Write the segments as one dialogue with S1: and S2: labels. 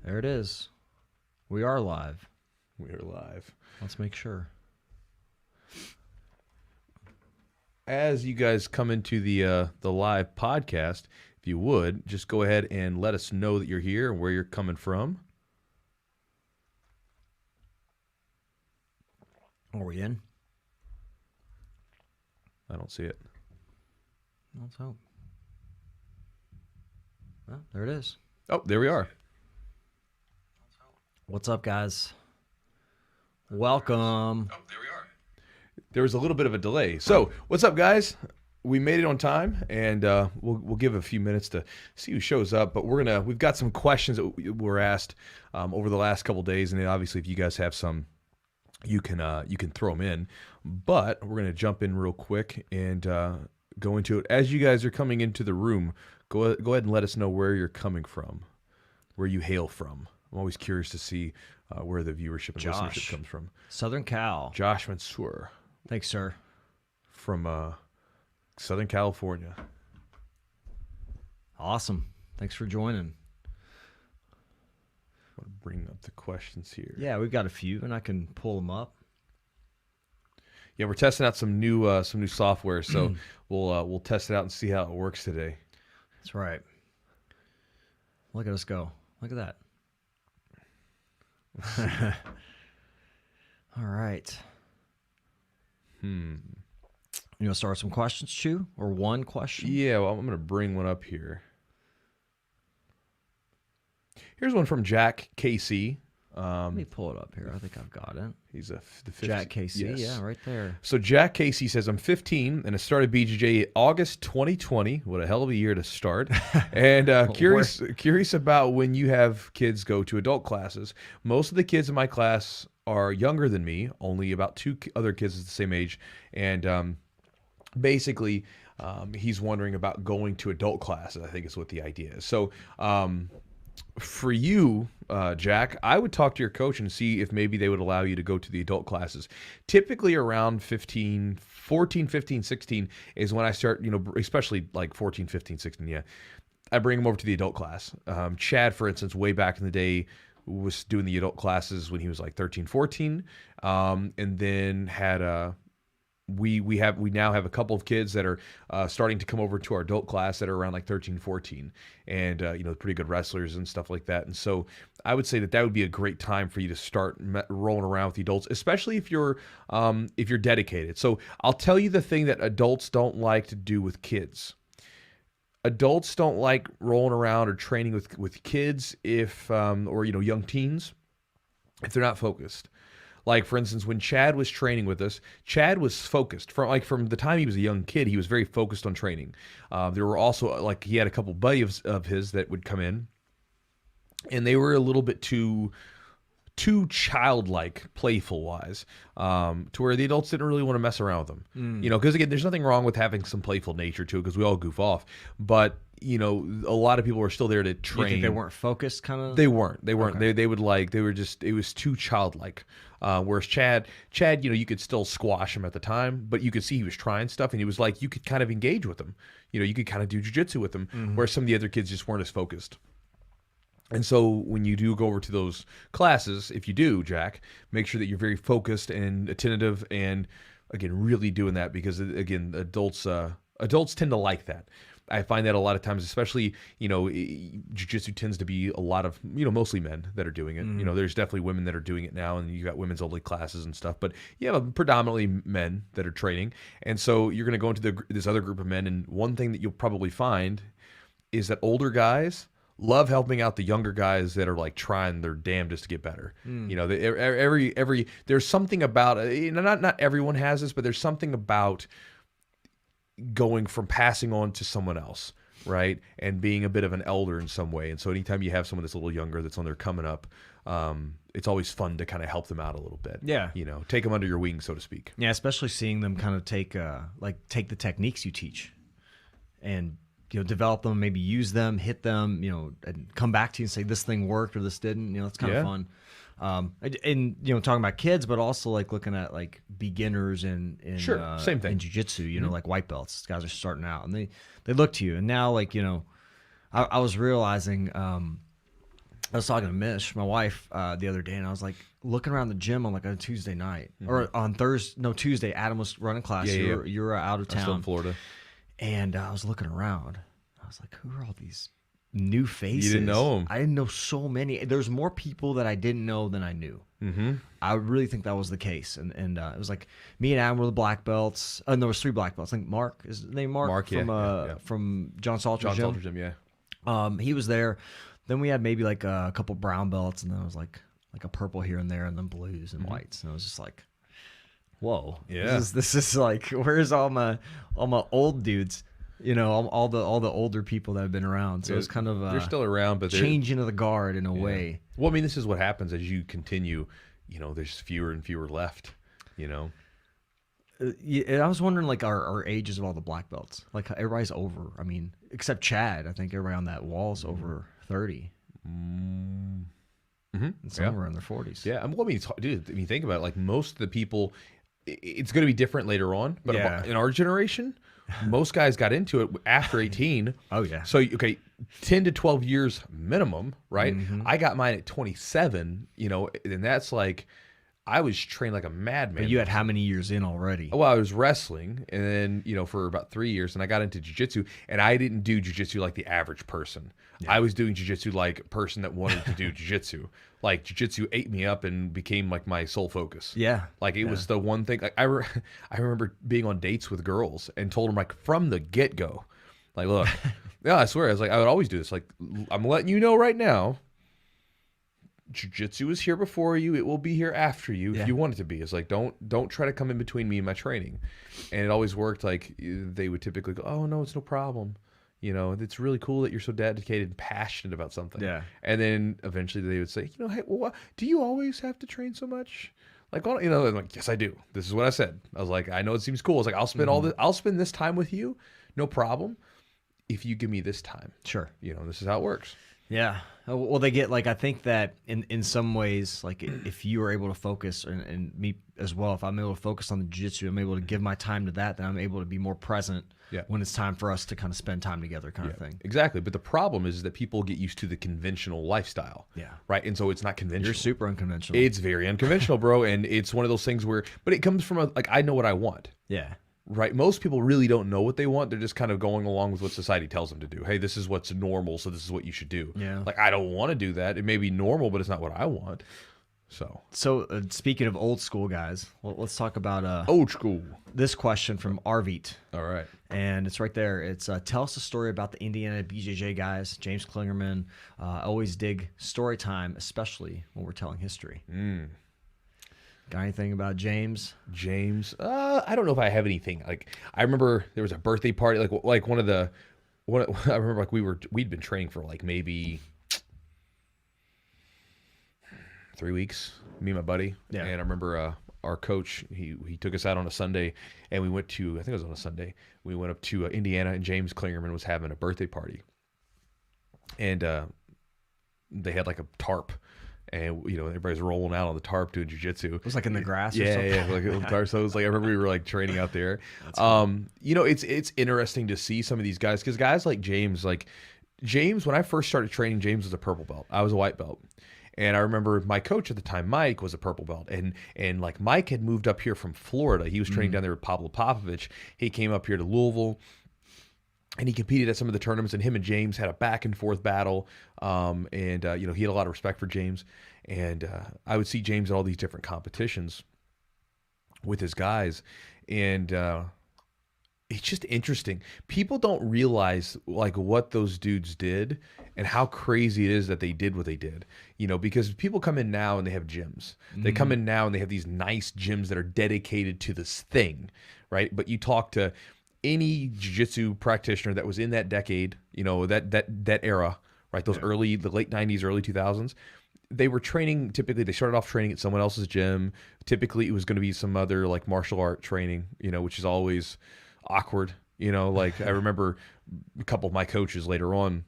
S1: There it is. We are live.
S2: We are live.
S1: Let's make sure.
S2: As you guys come into the live podcast, if you would, just go ahead and let us know that you're here and where you're coming from.
S1: Are we in?
S2: I don't see it.
S1: Let's hope. Well, there it is.
S2: Oh, there we are.
S1: What's up, guys? Welcome.
S2: Oh, there we are. There was a little bit of a delay. So, what's up, guys? We made it on time, and we'll give a few minutes to see who shows up. But we've got some questions that were asked over the last couple days, and then obviously, if you guys have some, you can throw them in. But we're gonna jump in real quick and go into it. As you guys are coming into the room, go ahead and let us know where you're coming from, where you hail from. I'm always curious to see where the viewership and listenership comes from.
S1: Southern Cal.
S2: Josh Mansour.
S1: Thanks, sir.
S2: From Southern California.
S1: Awesome. Thanks for joining.
S2: I want to bring up the questions here.
S1: Yeah, we've got a few, and I can pull them up.
S2: Yeah, we're testing out some new software, so we'll test it out and see how it works today.
S1: That's right. Look at us go. Look at that. All right. You want to start with some questions, Chew? Or one question?
S2: Yeah, well, I'm going to bring one up here. Here's one from Jack KC.
S1: Let me pull it up here. I think I've got it.
S2: He's the 15th.
S1: Jack KC,
S2: yes.
S1: Yeah, right there.
S2: So Jack KC says, I'm 15 and I started BJJ August 2020. What a hell of a year to start. And curious about when you have kids go to adult classes. Most of the kids in my class are younger than me, only about two other kids the same age. And basically, he's wondering about going to adult classes, I think is what the idea is. So for you, Jack, I would talk to your coach and see if maybe they would allow you to go to the adult classes. Typically around 14, 15, 16 is when I start, especially like 14, 15, 16, yeah. I bring them over to the adult class. Chad, for instance, way back in the day was doing the adult classes when he was like 13, 14, and then had we now have a couple of kids that are starting to come over to our adult class that are around like 13, 14, and pretty good wrestlers and stuff like that. And so I would say that would be a great time for you to start rolling around with the adults, especially if you're dedicated. So I'll tell you the thing that adults don't like to do with kids. Adults don't like rolling around or training with kids or young teens if they're not focused. Like, for instance, when Chad was training with us, Chad was focused. From the time he was a young kid, he was very focused on training. There were also, he had a couple buddies of his that would come in, and they were a little bit too childlike, playful-wise, to where the adults didn't really want to mess around with them. Because, again, there's nothing wrong with having some playful nature to it, because we all goof off. But a lot of people were still there to train.
S1: You think they weren't focused, kind of?
S2: They weren't.
S1: Okay.
S2: It was too childlike. Whereas Chad, you could still squash him at the time, but you could see he was trying stuff, and he was like, you could kind of engage with him. You could kind of do jiu-jitsu with him, whereas some of the other kids just weren't as focused. And so when you do go over to those classes, if you do, Jack, make sure that you're very focused and attentive, and again, really doing that, because again, adults tend to like that. I find that a lot of times, especially, jiu-jitsu tends to be a lot of, mostly men that are doing it. There's definitely women that are doing it now, and you got women's only classes and stuff, but you have predominantly men that are training. And so you're going to go into this other group of men, and one thing that you'll probably find is that older guys love helping out the younger guys that are like trying their damnedest to get better. There's something about not everyone has this, but there's something about going from passing on to someone else, right? And being a bit of an elder in some way. And so anytime you have someone that's a little younger that's on their coming up, it's always fun to kind of help them out a little bit.
S1: Yeah.
S2: Take them under your wing, so to speak.
S1: Yeah, especially seeing them kind of take the techniques you teach and develop them, maybe use them, hit them, and come back to you and say this thing worked or this didn't. It's kind of fun. And talking about kids, but also like looking at like beginners in
S2: sure, same thing
S1: in jiu-jitsu, like white belts. Guys are starting out, and they look to you. And now, like, I was realizing I was talking to Mish, my wife, the other day, and I was like looking around the gym on like a Tuesday night or on Tuesday. Adam was running class. You were out of town.
S2: I'm still in Florida.
S1: And I was looking around. I was like, who are all these new faces?
S2: You didn't know them.
S1: I didn't know so many. There's more people that I didn't know than I knew. I really think that was the case. And it was like me and Adam were the black belts. And there was 3 black belts. I think Mark, is his name Mark? From John Salter's gym.
S2: Salter's gym, yeah.
S1: He was there. Then we had maybe like a couple brown belts, and then it was like a purple here and there, and then blues and whites. And it was just like, whoa,
S2: yeah,
S1: this is like, where's all my old dudes? You know, all the older people that have been around. So it's kind of
S2: they're still around, but
S1: changing of the guard in a way.
S2: Well, I mean, this is what happens as you continue. You know, there's fewer and fewer left. You know.
S1: I was wondering, like, our ages of all the black belts. Like, everybody's over. I mean, except Chad. I think everybody on that wall's over 30. And some are in their 40s.
S2: Yeah, well, I mean, dude, I mean, think about it. Like, most of the people, it's going to be different later on. But in our generation, most guys got into it after 18.
S1: Oh, yeah.
S2: So, okay, 10 to 12 years minimum, right? I got mine at 27, you know, and that's like, I was trained like a madman.
S1: But you had how many years in already?
S2: Well, I was wrestling, and then, you know, for about 3 years, and I got into jiu-jitsu, and I didn't do jiu-jitsu like the average person. I was doing jiu-jitsu like a person that wanted to do jiu-jitsu. Like, jiu-jitsu ate me up and became like my sole focus.
S1: Yeah.
S2: Like, it was the one thing. Like, I remember being on dates with girls and told them, like, from the get-go, like, look, I swear, I would always do this. Like, I'm letting you know right now, jiu-jitsu is here before you. It will be here after you if you want it to be. It's like, don't try to come in between me and my training. And it always worked. Like, they would typically go, oh, no, it's no problem. You know, it's really cool that you're so dedicated and passionate about something. Yeah. And then eventually they would say, you know, hey, well, do you always have to train so much? Like, well, you know, I'm like, yes, I do. This is what I said. I was like, I know it seems cool. I was like, I'll spend this time with you, no problem, if you give me this time. Sure. You know, this is how it works.
S1: Yeah. Well, they get, like, I think that in some ways, like, if you are able to focus, and me as well, if I'm able to focus on the jiu-jitsu, I'm able to give my time to that, then I'm able to be more present when it's time for us to kind of spend time together kind of thing.
S2: Exactly. But the problem is that people get used to the conventional lifestyle. Yeah. Right? And so it's not conventional.
S1: You're super unconventional.
S2: It's very unconventional, bro. And it's one of those things where, but it comes from, like, I know what I want. Yeah. Right. Most people really don't know what they want. They're just kind of going along with what society tells them to do. Hey, this is what's normal, so this is what you should do. Yeah. Like, I don't want to do that. It may be normal, but it's not what I want. So
S1: speaking of old school guys, let's talk about
S2: old school.
S1: This question from Arvit.
S2: All right.
S1: And it's right there. It's tell us a story about the Indiana BJJ guys. James Clingerman. Always dig story time, especially when we're telling history. Got anything about James?
S2: I don't know if I have anything. Like, I remember there was a birthday party. Like I remember, like, we'd been training for like maybe 3 weeks, me and my buddy. Yeah. And I remember our coach, he took us out on a Sunday, and we went to, I think it was on a Sunday, we went up to Indiana, and James Clingerman was having a birthday party. And they had like a tarp. And, you know, everybody's rolling out on the tarp doing jiu-jitsu.
S1: It was like in the grass or something?
S2: Yeah, like a little tarp. So it was like, I remember we were like training out there. You know, it's interesting to see some of these guys, because guys like James, when I first started training, James was a purple belt. I was a white belt. And I remember my coach at the time, Mike, was a purple belt. And like, Mike had moved up here from Florida. He was training down there with Pablo Popovich. He came up here to Louisville. And he competed at some of the tournaments, and him and James had a back and forth battle. You know, he had a lot of respect for James. And I would see James at all these different competitions with his guys. And it's just interesting. People don't realize, like, what those dudes did and how crazy it is that they did what they did. You know, because people come in now and they have gyms. They come in now and they have these nice gyms that are dedicated to this thing, right? But you talk to any jiu-jitsu practitioner that was in that decade, you know, that era, right? The late 90s, early 2000s, they were training, typically they started off training at someone else's gym. Typically it was going to be some other like martial art training, you know, which is always awkward, you know, like I remember a couple of my coaches later on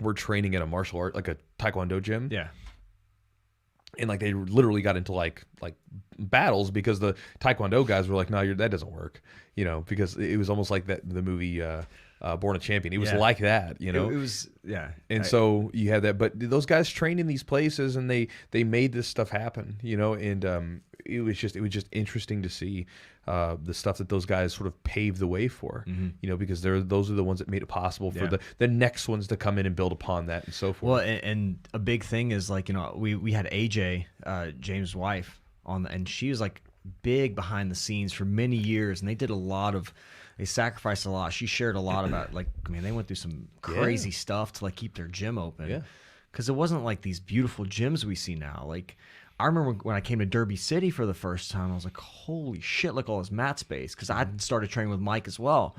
S2: were training at a martial art, like a Taekwondo gym. Yeah. And like they literally got into like battles because the Taekwondo guys were like, no, that doesn't work, you know, because it was almost like the movie Born a Champion. It was like that, you know.
S1: It was
S2: And so you had that, but those guys trained in these places, and they made this stuff happen, you know. And it was just interesting to see the stuff that those guys sort of paved the way for, you know, because those are the ones that made it possible for the next ones to come in and build upon that and so forth.
S1: Well, and a big thing is, like, you know, we had AJ, James' wife, and she was like big behind the scenes for many years, and they sacrificed a lot. She shared a lot about, like, I mean, they went through some crazy stuff to like keep their gym open.
S2: Yeah.
S1: Because it wasn't like these beautiful gyms we see now. Like, I remember when I came to Derby City for the first time, I was like, holy shit, look, all this mat space. Because I started training with Mike as well.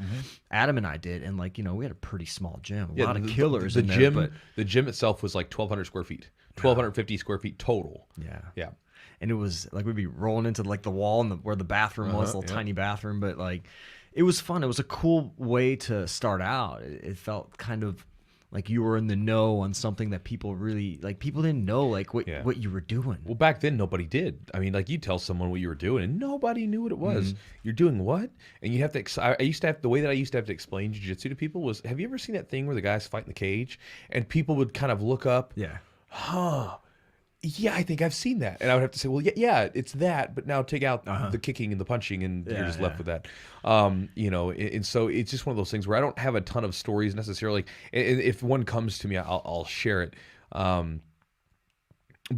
S1: Adam and I did. And, like, you know, we had a pretty small gym. A lot of killers in there. But
S2: the gym itself was like 1,200 square feet. 1,250 square feet total.
S1: Yeah.
S2: Yeah.
S1: And it was like we'd be rolling into like the wall and where the bathroom was, a little tiny bathroom. But, like, it was fun. It was a cool way to start out. It felt kind of like you were in the know on something that people really, like, people didn't know, like, what you were doing.
S2: Well, back then nobody did. I mean, like, you tell someone what you were doing and nobody knew what it was. You're doing what? And you have to the way that I used to have to explain jiu-jitsu to people was, have you ever seen that thing where the guys fight in the cage and people would kind of look up?
S1: Yeah.
S2: Yeah, I think I've seen that. And I would have to say, well, yeah, it's that, but now take out the kicking and the punching, and you're just left with that. You know, and so it's just one of those things where I don't have a ton of stories necessarily. And if one comes to me, I'll share it. But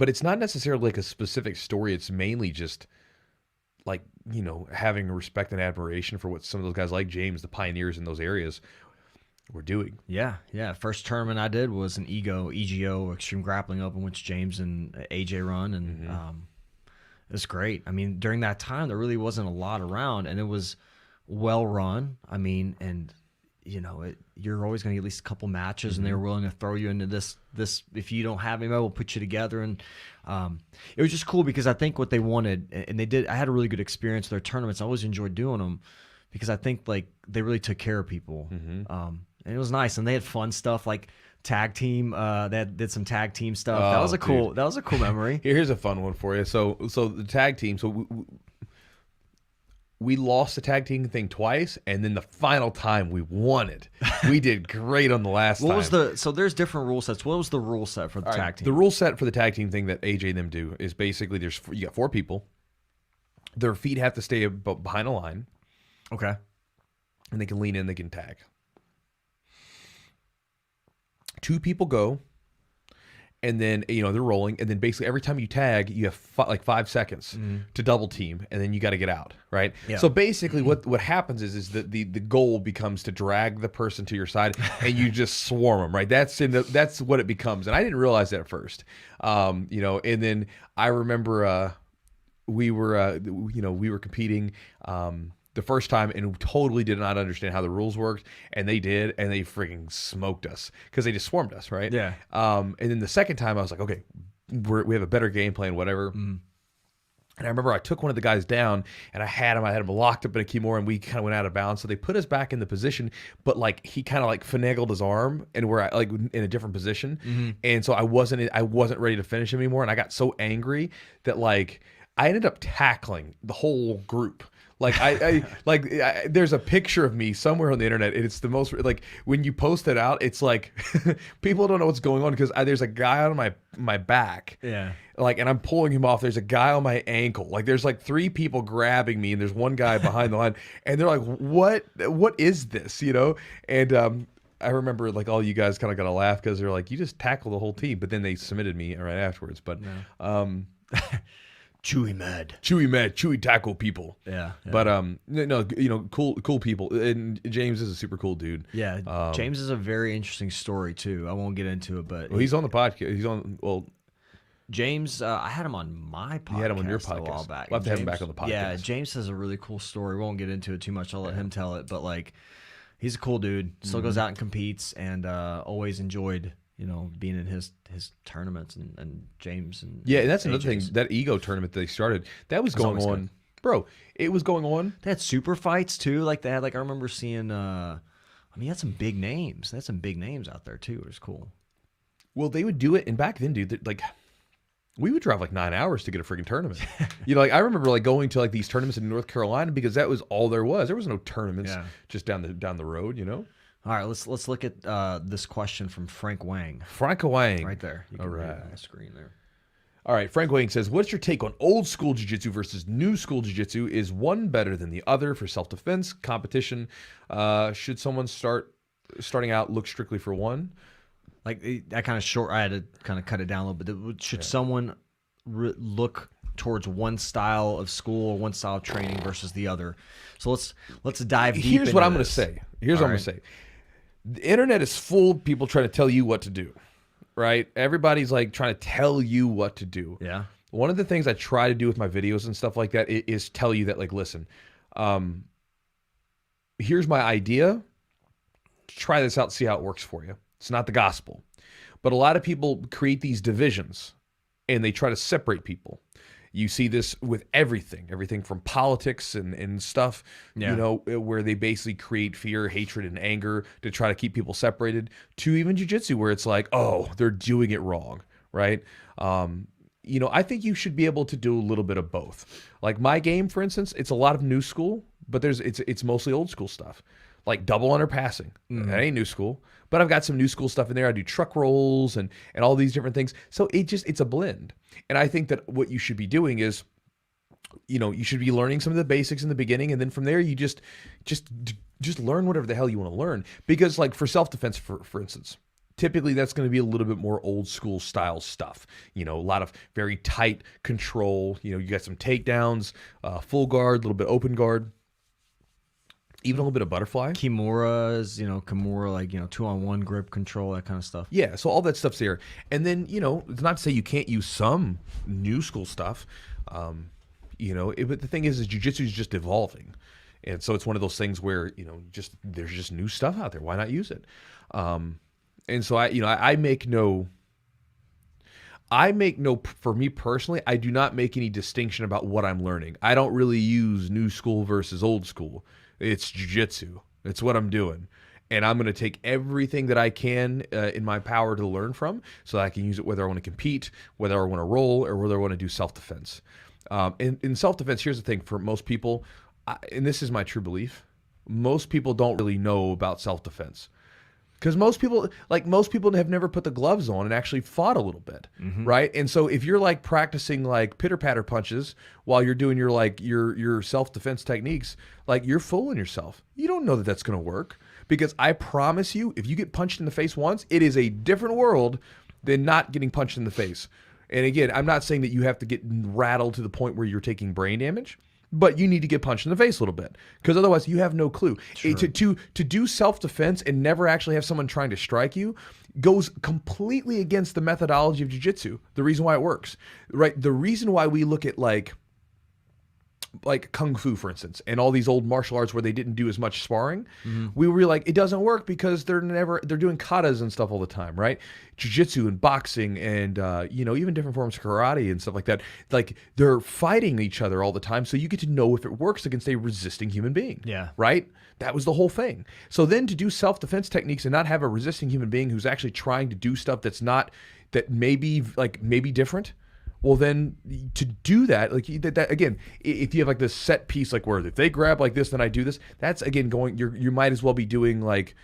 S2: it's not necessarily like a specific story. It's mainly just like, you know, having respect and admiration for what some of those guys like James, the pioneers in those areas, were doing.
S1: Yeah. First tournament I did was an EGO Extreme Grappling Open, which James and AJ run, and it was great. I mean, during that time, there really wasn't a lot around, and it was well run. I mean, and you know, you're always going to get at least a couple matches, and they were willing to throw you into this. If you don't have anybody, we'll put you together, and it was just cool because I think what they wanted, and they did. I had a really good experience with their tournaments. I always enjoyed doing them because I think, like, they really took care of people. And it was nice, and they had fun stuff like tag team. They did some tag team stuff. That was a cool memory.
S2: Here's a fun one for you. So the tag team. So we lost the tag team thing twice, and then the final time we won it. We did great on the last time.
S1: So there's different rule sets. What was the rule set for the tag team?
S2: The rule set for the tag team thing that AJ and them do is basically you got 4 people. Their feet have to stay behind a line.
S1: Okay.
S2: And they can lean in. They can tag. 2 people go, and then, you know, they're rolling, and then basically every time you tag, you have 5 seconds to double team, and then you got to get out, right? Yeah. So basically, what happens is that the goal becomes to drag the person to your side, and you just swarm them, right? That's what it becomes, and I didn't realize that at first, you know. And then I remember we were competing. The first time, and totally did not understand how the rules worked, and they did, and they freaking smoked us because they just swarmed us, right?
S1: Yeah.
S2: And then the second time, I was like, okay, we have a better game plan, whatever. And I remember I took one of the guys down, and I had him locked up in a Kimura, and we kind of went out of bounds. So they put us back in the position, but like he kind of like finagled his arm, and we're like in a different position, and so I wasn't ready to finish him anymore, and I got so angry that like I ended up tackling the whole group. Like there's a picture of me somewhere on the internet, and it's the most, like, when you post it out, it's like people don't know what's going on because there's a guy on my back, like, and I'm pulling him off. There's a guy on my ankle. Like, there's like 3 people grabbing me, and there's one guy behind the line, and they're like, what is this, you know? And I remember, like, all you guys kind of got to laugh because they're like, you just tackled the whole team, but then they submitted me right afterwards. But Chewy tackle people.
S1: Yeah.
S2: But no, you know, cool people. And James is a super cool dude.
S1: Yeah. James is a very interesting story too. I won't get into it, but
S2: he's on the podcast.
S1: James, I had him on my podcast.
S2: You had him on your podcast
S1: a while back.
S2: We'll have to have him back on the podcast.
S1: Yeah, James has a really cool story. We won't get into it too much. I'll let him tell it. But like, he's a cool dude. Still goes out and competes, and always enjoyed, you know, being in his tournaments, and James and
S2: that's another thing. That ego tournament that they started, that was going on, good. Bro. It was going on.
S1: They had super fights too. Like they had, like, I remember seeing. I mean, he had some big names. They had some big names out there too. It was cool.
S2: Well, they would do it, and back then, dude, like, we would drive like 9 hours to get a freaking tournament. You know, like, I remember like going to like these tournaments in North Carolina because that was all there was. There was no tournaments just down the road, you know.
S1: All right, let's look at this question from Frank Wang.
S2: Frank Wang.
S1: Right there. You can
S2: All
S1: read
S2: right.
S1: it on the screen there.
S2: All right, Frank Wang says, what's your take on old school jiu-jitsu versus new school jiu-jitsu? Is one better than the other for self-defense, competition? Should someone starting out look strictly for one?
S1: Like that kind of short, I had to kind of cut it down a little bit. Should someone look towards one style of school or one style of training versus the other? So let's dive deep
S2: Here's what I'm going to
S1: this.
S2: say. Here's what I'm going to say. The internet is full of people trying to tell you what to do, right? Everybody's like trying to tell you what to do.
S1: Yeah.
S2: One of the things I try to do with my videos and stuff like that is tell you that, like, listen, here's my idea. Try this out, see how it works for you. It's not the gospel. But a lot of people create these divisions and they try to separate people. You see this with everything from politics and stuff, you know, where they basically create fear, hatred, and anger to try to keep people separated, to even jiu-jitsu where it's like, oh, they're doing it wrong, right? You know, I think you should be able to do a little bit of both. Like my game, for instance, it's a lot of new school, but it's mostly old school stuff. Like double under passing. That ain't new school. But I've got some new school stuff in there. I do truck rolls and all these different things. So it's a blend. And I think that what you should be doing is, you know, you should be learning some of the basics in the beginning, and then from there you just learn whatever the hell you want to learn. Because like for self-defense, for instance, typically that's going to be a little bit more old school style stuff. You know, a lot of very tight control. You know, you got some takedowns, full guard, a little bit open guard. Even a little bit of butterfly.
S1: Kimuras, you know, Kimura, like, you know, 2-on-1 grip control, that kind of stuff.
S2: Yeah, so all that stuff's there. And then, you know, it's not to say you can't use some new school stuff. You know, but the thing is jiu-jitsu is just evolving. And so it's one of those things where, you know, there's just new stuff out there. Why not use it? And so I make no, for me personally, I do not make any distinction about what I'm learning. I don't really use new school versus old school. It's jiu-jitsu. It's what I'm doing. And I'm going to take everything that I can in my power to learn from so that I can use it whether I want to compete, whether I want to roll, or whether I want to do self-defense. In self-defense, here's the thing. For most people, and this is my true belief, most people don't really know about self-defense. Because most people have never put the gloves on and actually fought a little bit, right? And so if you're like practicing like pitter-patter punches while you're doing your self-defense techniques, like you're fooling yourself. You don't know that that's going to work, because I promise you, if you get punched in the face once, it is a different world than not getting punched in the face. And again, I'm not saying that you have to get rattled to the point where you're taking brain damage. But you need to get punched in the face a little bit, because otherwise you have no clue. Sure. To do self-defense and never actually have someone trying to strike you goes completely against the methodology of jiu-jitsu. The reason why it works, right? The reason why we look at like kung fu, for instance, and all these old martial arts where they didn't do as much sparring, we were like, it doesn't work because they're doing katas and stuff all the time, right? Jiu-jitsu and boxing and you know, even different forms of karate and stuff like that, like they're fighting each other all the time, so you get to know if it works against a resisting human being. Yeah, right? That was the whole thing. So then to do self-defense techniques and not have a resisting human being who's actually trying to do stuff that may be different. Well, then to do that, like that again, if you have like this set piece, like where if they grab like this, then I do this. That's again you might as well be doing like,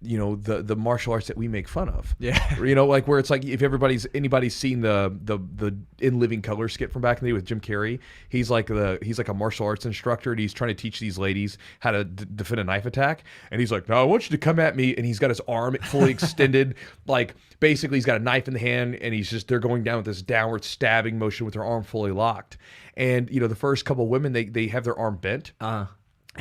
S2: you know, the martial arts that we make fun of. Yeah. You know, like where it's like if anybody's seen the In Living Color skit from back in the day with Jim Carrey, he's like a martial arts instructor and he's trying to teach these ladies how to defend a knife attack, and he's like, "No, I want you to come at me," and he's got his arm fully extended, like basically he's got a knife in the hand, and they're going down with this downward stabbing motion with their arm fully locked. And you know, the first couple of women, they have their arm bent.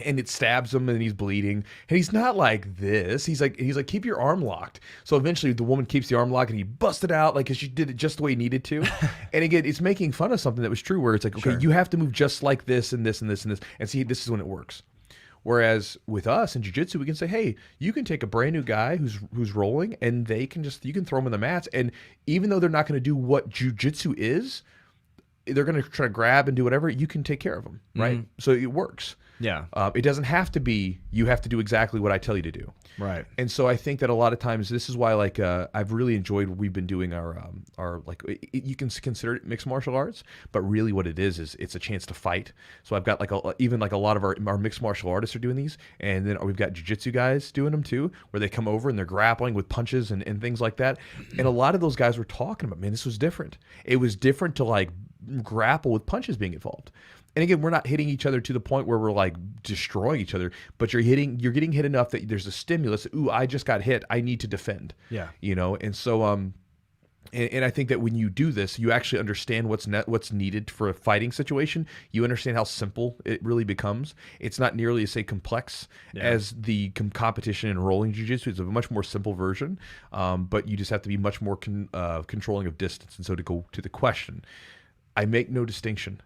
S2: And it stabs him and he's bleeding. And he's not like this. He's like, keep your arm locked. So eventually the woman keeps the arm locked and he busted out like she did it just the way he needed to. And again, it's making fun of something that was true, where it's like, okay, you have to move just like this and this and this and this. And see, this is when it works. Whereas with us in jiu-jitsu, we can say, hey, you can take a brand new guy who's rolling, and you can throw him in the mats. And even though they're not going to do what jiu-jitsu is, they're going to try to grab and do whatever, you can take care of them, right? So it works.
S1: Yeah.
S2: It doesn't have to be, you have to do exactly what I tell you to do.
S1: Right.
S2: And so I think that a lot of times, this is why, like, I've really enjoyed, we've been doing our like, you can consider it mixed martial arts, but really what it is it's a chance to fight. So I've got like even like a lot of our mixed martial artists are doing these, and then we've got jiu-jitsu guys doing them too, where they come over and they're grappling with punches and things like that. And a lot of those guys were talking about, man, this was different. It was different to like grapple with punches being involved. And again, we're not hitting each other to the point where we're like destroying each other, but you're getting hit enough that there's a stimulus. Ooh, I just got hit. I need to defend.
S1: Yeah.
S2: You know, and so and I think that when you do this, you actually understand what's needed for a fighting situation. You understand how simple it really becomes. It's not nearly as, say, complex as the competition in rolling jiu-jitsu. It's a much more simple version, but you just have to be much more controlling of distance. And so to go to the question, I make no distinction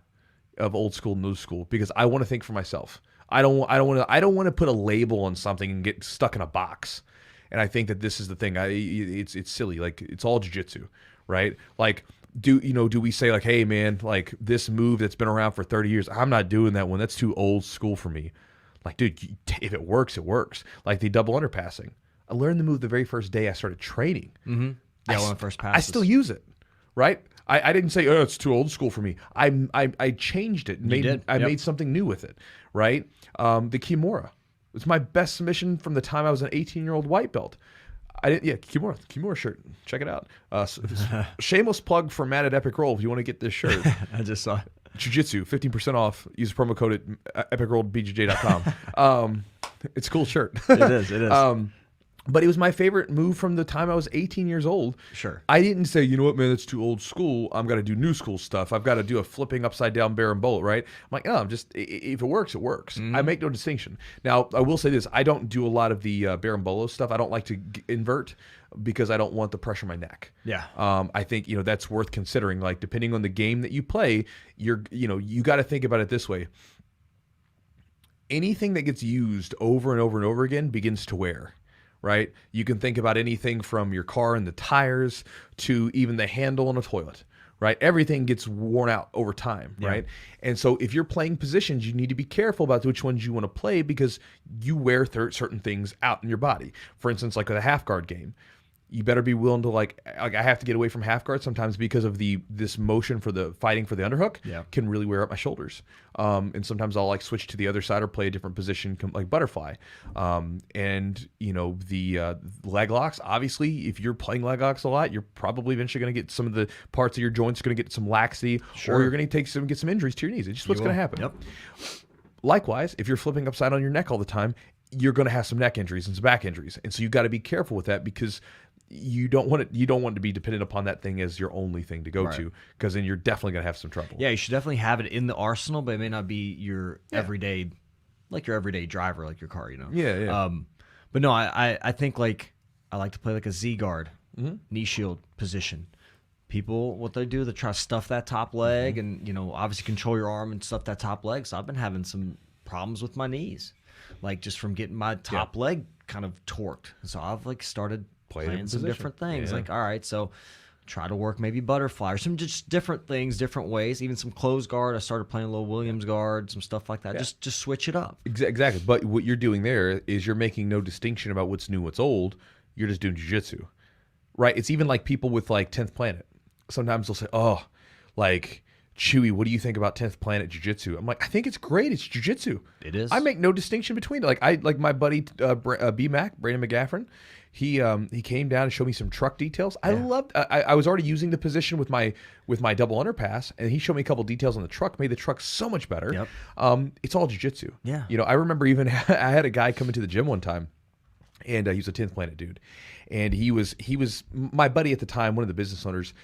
S2: of old school and new school because I want to think for myself. I don't want to put a label on something and get stuck in a box. And I think that this is the thing. It's silly. Like, it's all jiu-jitsu, right? Like, do we say like, hey man, like this move that's been around for 30 years, I'm not doing that one. That's too old school for me. Like, dude, if it works, it works. Like the double underpassing. I learned the move the very first day I started training.
S1: Mm-hmm. Yeah, one of the first passes.
S2: I still use it, right? I didn't say, oh, it's too old school for me. I changed it. Made something new with it, right? The Kimura. It's my best submission from the time I was an 18-year-old white belt. Kimura shirt. Check it out. Shameless plug for Matt at Epic Roll if you want to get this shirt.
S1: I just saw it.
S2: Jiu-Jitsu, 15% off. Use promo code at epicrollbjj.com. It's a cool shirt.
S1: It is.
S2: But it was my favorite move from the time I was 18 years old.
S1: Sure.
S2: I didn't say, you know what, man, that's too old school. I'm going to do new school stuff. I've got to do a flipping upside down bear and bullet, right? I'm like, no, if it works, it works. Mm-hmm. I make no distinction. Now, I will say this. I don't do a lot of the bear and bolo stuff. I don't like to invert because I don't want the pressure on my neck.
S1: Yeah.
S2: I think, that's worth considering. Like, depending on the game that you play, you got to think about it this way. Anything that gets used over and over and over again begins to wear. Right? You can think about anything from your car and the tires to even the handle on a toilet, right? Everything gets worn out over time, right? And so if you're playing positions, you need to be careful about which ones you want to play because you wear certain things out in your body. For instance, like with a half guard game, you better be willing to like I have to get away from half guard sometimes because of this motion for the fighting for the underhook can really wear up my shoulders. And sometimes I'll like switch to the other side or play a different position like butterfly. And the leg locks, obviously, if you're playing leg locks a lot, you're probably eventually going to get some of the parts of your joints going to get some laxity, or you're going to get some injuries to your knees. It's just what's going to happen. Yep. Likewise, if you're flipping upside on your neck all the time, you're going to have some neck injuries and some back injuries. And so you got to be careful with that because you don't want to be dependent upon that thing as your only thing to go to, because then you're definitely going to have some trouble.
S1: Yeah, you should definitely have it in the arsenal, but it may not be your everyday, like your everyday driver, like your car,
S2: Yeah.
S1: But no, I think like I like to play like a Z guard, knee shield position. People, what they do, they try to stuff that top leg and, obviously control your arm and stuff that top leg. So I've been having some problems with my knees, like just from getting my top leg kind of torqued. So I've like started playing some different things. Yeah. Like, all right, so try to work maybe butterfly or some just different things, different ways. Even some closed guard. I started playing a little Williams guard, some stuff like that. Yeah. Just switch it up.
S2: Exactly. But what you're doing there is you're making no distinction about what's new, what's old. You're just doing jiu-jitsu, right? It's even like people with like 10th Planet. Sometimes they'll say, oh, like, Chewy, what do you think about 10th Planet Jiu-Jitsu? I'm like, I think it's great. It's Jiu-Jitsu.
S1: It is.
S2: I make no distinction between it. Like my buddy B-Mac, Brandon McGaffron, he came down and showed me some truck details. I loved. I was already using the position with my double underpass, and he showed me a couple details on the truck. Made the truck so much better.
S1: Yep.
S2: It's all jiu-jitsu.
S1: Yeah.
S2: I remember even I had a guy come into the gym one time, and he was a 10th Planet dude, and he was my buddy at the time, one of the business owners.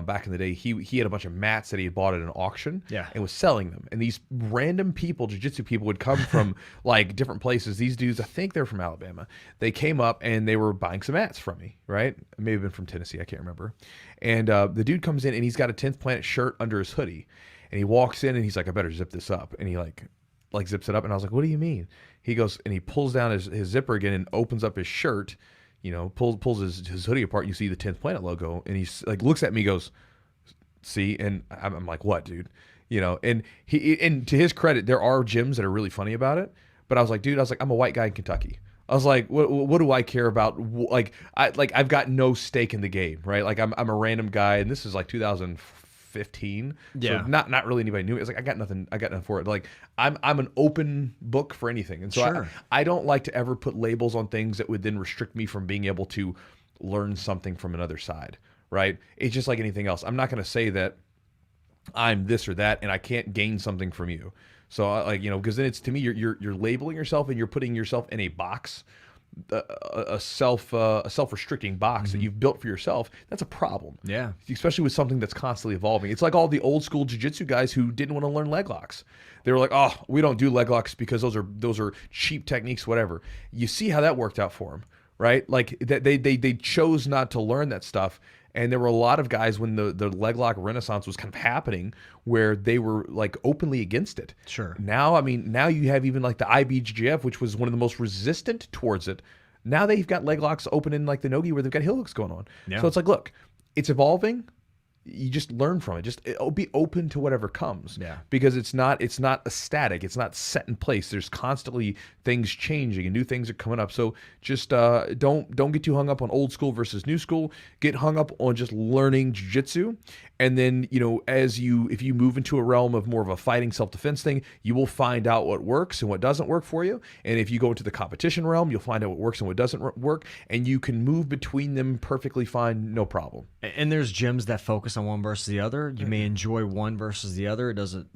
S2: Back in the day, he had a bunch of mats that he had bought at an auction and was selling them. And these random people, jiu-jitsu people, would come from like different places. These dudes, I think they're from Alabama. They came up and they were buying some mats from me, right? Maybe been from Tennessee, I can't remember. And the dude comes in and he's got a 10th Planet shirt under his hoodie. And he walks in and he's like, I better zip this up. And he like zips it up. And I was like, what do you mean? He goes and he pulls down his zipper again and opens up his shirt. Pulls his hoodie apart, and you see the 10th Planet logo, and he's like looks at me, goes, see, and I'm like, what, dude? And and to his credit, there are gyms that are really funny about it. But I was like, dude, I'm a white guy in Kentucky. I was like, what do I care about? I've got no stake in the game, right? Like I'm a random guy, and this is like 2015.
S1: Yeah.
S2: So not really anybody knew. It's like I got nothing for it. Like I'm an open book for anything. And so
S1: Sure.
S2: I don't like to ever put labels on things that would then restrict me from being able to learn something from another side, right? It's just like anything else. I'm not going to say that I'm this or that and I can't gain something from you. So because then it's, to me, you're labeling yourself and you're putting yourself in a box, a self-restricting box that you've built for yourself. That's a problem.
S1: Yeah.
S2: Especially with something that's constantly evolving. It's like all the old school jiu-jitsu guys who didn't want to learn leg locks. They were like, oh, we don't do leg locks because those are cheap techniques, whatever. You see how that worked out for them, right? Like that they chose not to learn that stuff. And there were a lot of guys when the leg lock renaissance was kind of happening where they were like openly against it.
S1: Sure.
S2: Now you have even like the IBJJF, which was one of the most resistant towards it. Now they've got leg locks open in like the nogi where they've got heel hooks going on.
S1: Yeah.
S2: So it's like, look, it's evolving. You just learn from it. Just be open to whatever comes.
S1: Yeah.
S2: Because it's not a static. It's not set in place. There's constantly things changing and new things are coming up. So just don't get too hung up on old school versus new school. Get hung up on just learning jiu-jitsu. And then, if you move into a realm of more of a fighting self-defense thing, you will find out what works and what doesn't work for you. And if you go into the competition realm, you'll find out what works and what doesn't work. And you can move between them perfectly fine, no problem.
S1: And there's gyms that focus on one versus the other. You may enjoy one versus the other. It doesn't,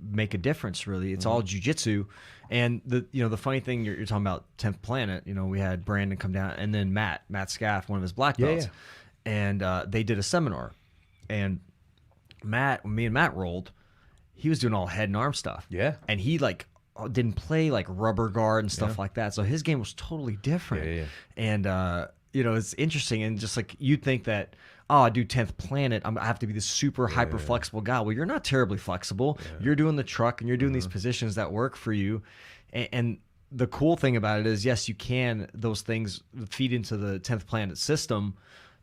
S1: make a difference really. It's all jiu-jitsu. And the funny thing you're talking about 10th Planet, we had Brandon come down and then Matt Scaff, one of his black belts. Yeah. And they did a seminar. And when me and Matt rolled, he was doing all head and arm stuff.
S2: Yeah.
S1: And he didn't play like rubber guard and stuff like that. So his game was totally different.
S2: Yeah.
S1: And it's interesting, and just like you'd think that, oh, I do 10th Planet, I have to be this super hyper flexible guy. Well, you're not terribly flexible. Yeah. You're doing the truck and you're doing these positions that work for you. And the cool thing about it is, yes, you can, those things feed into the 10th Planet system,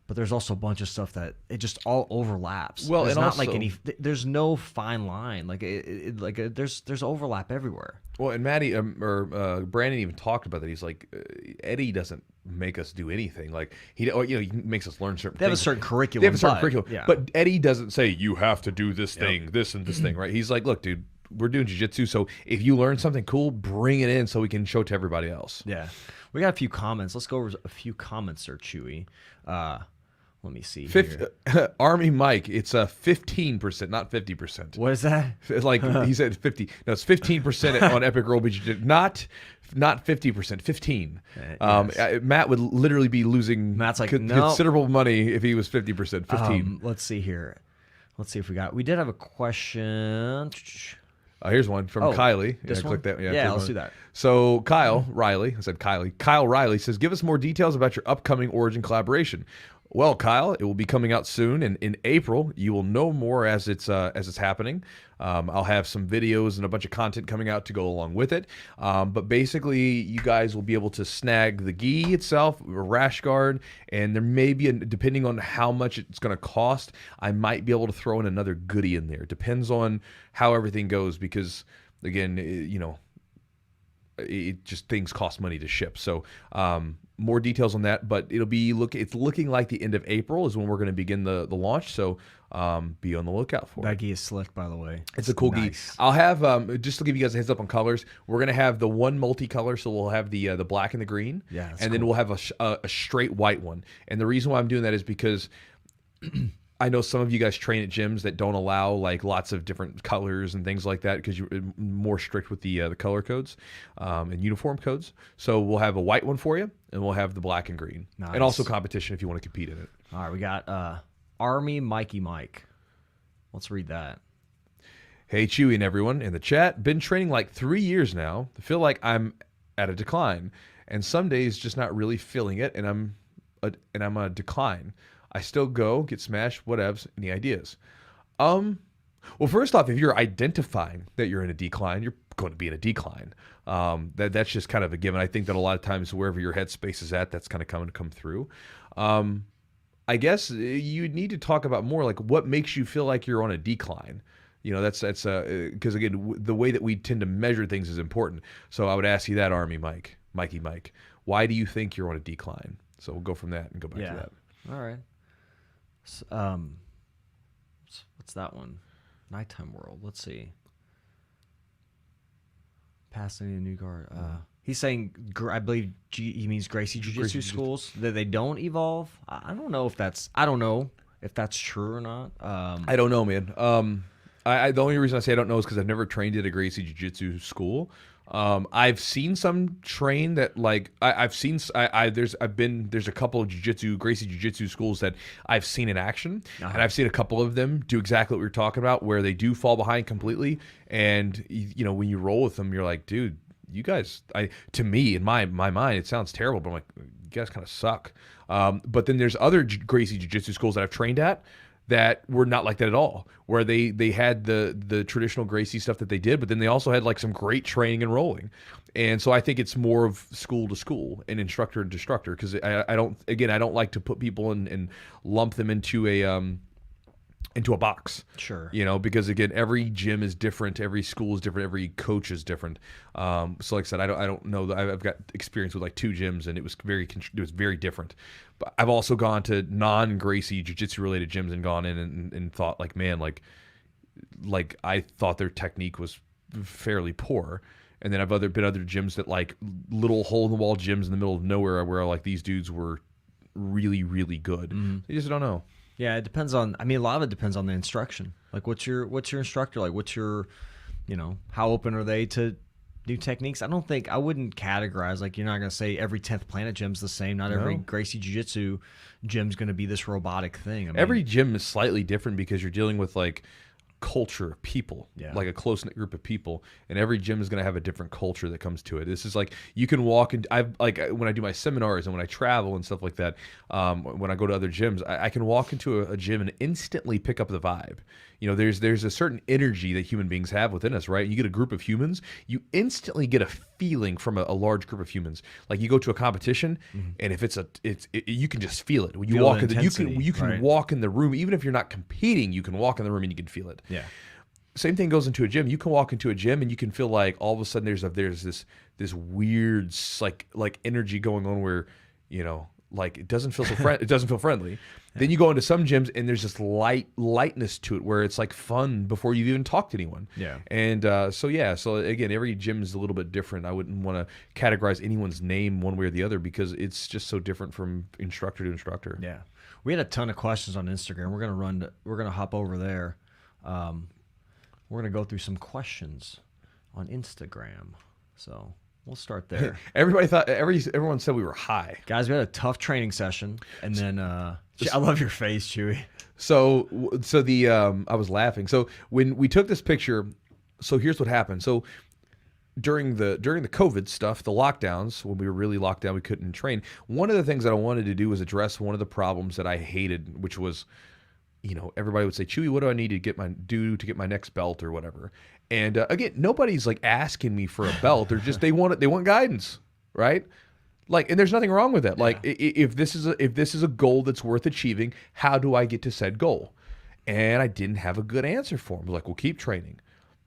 S1: but there's also a bunch of stuff that it just all overlaps.
S2: Well,
S1: there's
S2: and
S1: not
S2: also,
S1: there's no fine line. There's overlap everywhere.
S2: Well, and Maddie or Brandon even talked about that. He's like, Eddie doesn't make us do anything. Like he makes us learn certain things.
S1: They have a certain curriculum.
S2: They have a certain curriculum.
S1: Yeah.
S2: But Eddie doesn't say you have to do this thing, this and this thing, right? He's like, look, dude, we're doing jiu-jitsu, so if you learn something cool, bring it in so we can show it to everybody else.
S1: Yeah. We got a few comments. Let's go over a few comments there, Chewy. Let me see here.
S2: Army Mike, it's 15%, not 50%.
S1: What is that?
S2: It's like he said 50. No, it's 15% on Epic Roll BJJ. Not 50%, 15. Yes. Matt would literally be losing considerable money if he was 50%, 15.
S1: Let's see here. Let's see if we did have a question.
S2: Here's one from Kylie.
S1: This one?
S2: Click that.
S1: Yeah, let's do that.
S2: So Kyle Riley says, give us more details about your upcoming Origin collaboration. Well, Kyle, it will be coming out soon, and in April you will know more as it's happening. I'll have some videos and a bunch of content coming out to go along with it. But basically, you guys will be able to snag the gi itself, a rash guard, and there may be, depending on how much it's going to cost, I might be able to throw in another goodie in there. Depends on how everything goes, because again, it just, things cost money to ship. So more details on that, but it's looking like the end of April is when we're going to begin the launch. So be on the lookout for it.
S1: That gi is slick, by the way.
S2: It's a cool gi. I'll have just to give you guys a heads up on colors. We're going to have the one multicolor, so we'll have the black and the green, and then we'll have a straight white one. And the reason why I'm doing that is because I know some of you guys train at gyms that don't allow like lots of different colors and things like that because you're more strict with the color codes and uniform codes. So we'll have a white one for you, and we'll have the black and green, and also competition if you want to compete in it.
S1: All right, we got Army Mikey Mike. Let's read that.
S2: Hey, Chewy and everyone in the chat. Been training like 3 years now. I feel like I'm at a decline, and some days just not really feeling it, and I'm a decline. I still go, get smashed, whatevs. Any ideas? Well, first off, if you're identifying that you're in a decline, you're going to be in a decline. That's just kind of a given. I think that a lot of times wherever your headspace is at, that's kind of come through. I guess you need to talk about more like what makes you feel like you're on a decline. That's because again, the way that we tend to measure things is important. So I would ask you that, Mikey Mike, why do you think you're on a decline? So we'll go from that and go back to that.
S1: All right. So, what's that one? Nighttime World. Let's see. Passing a new guard. He's saying, I believe he means Gracie Jiu-Jitsu schools, that they don't evolve. I don't know if that's true or not.
S2: I don't know, man. The only reason I say I don't know is because I've never trained at a Gracie Jiu-Jitsu school. I've seen some train that there's a couple of Gracie Jiu-Jitsu schools that I've seen in action, and I've seen a couple of them do exactly what we were talking about, where they do fall behind completely, and when you roll with them, you're like, dude, you guys, to me in my mind, it sounds terrible, but I'm like, you guys kind of suck. But then there's other Gracie Jiu-Jitsu schools that I've trained at that were not like that at all, where they had the traditional Gracie stuff that they did, but then they also had like some great training and rolling. And so I think it's more of school to school and instructor to instructor, because I don't like to put people and lump them into a box.
S1: Sure.
S2: Because again, every gym is different, every school is different, every coach is different. So like I said, I don't know. I've got experience with like 2 gyms, and it was very different. But I've also gone to non-Gracie Jiu-Jitsu related gyms and gone in and thought like, man, like I thought their technique was fairly poor. And then I've been other gyms that like little hole in the wall gyms in the middle of nowhere where like these dudes were really, really good. Mm-hmm. You just don't know.
S1: Yeah, it depends on. I mean, a lot of it depends on the instruction. Like, what's your instructor like? What's your, how open are they to new techniques? I wouldn't categorize, like, you're not gonna say every 10th Planet gym's the same. Not every Gracie Jiu-Jitsu gym's gonna be this robotic thing. I mean,
S2: every gym is slightly different because you're dealing with like culture of people, like a close-knit group of people, and every gym is going to have a different culture that comes to it. This is like, you can walk in, when I do my seminars and when I travel and stuff like that, when I go to other gyms, I can walk into a gym and instantly pick up the vibe. There's a certain energy that human beings have within us, right? You get a group of humans, you instantly get a feeling from a large group of humans. Like, you go to a competition, and if you can just feel it when you walk in. You can walk in the room, even if you're not competing. You can walk in the room and you can feel it.
S1: Yeah.
S2: Same thing goes into a gym. You can walk into a gym and you can feel like all of a sudden there's this weird like energy going on where like it doesn't feel it doesn't feel friendly. Then you go into some gyms and there's this lightness to it where it's like fun before you've even talked to anyone.
S1: Yeah.
S2: And so again, every gym is a little bit different. I wouldn't want to categorize anyone's name one way or the other because it's just so different from instructor to instructor.
S1: Yeah. We had a ton of questions on Instagram. We're gonna hop over there. We're gonna go through some questions on Instagram. So we'll start there.
S2: Everyone said we were high.
S1: Guys, we had a tough training session, and then I love your face, Chewy.
S2: So I was laughing. So when we took this picture, so here's what happened. So during the COVID stuff, the lockdowns, when we were really locked down, we couldn't train. One of the things that I wanted to do was address one of the problems that I hated, which was, everybody would say, Chewy, what do I need to get my next belt or whatever? And again, nobody's like asking me for a belt. They're just they want guidance, right? Like, and there's nothing wrong with that. Yeah. Like, if this is a goal that's worth achieving, how do I get to said goal? And I didn't have a good answer for him. Like, well, keep training,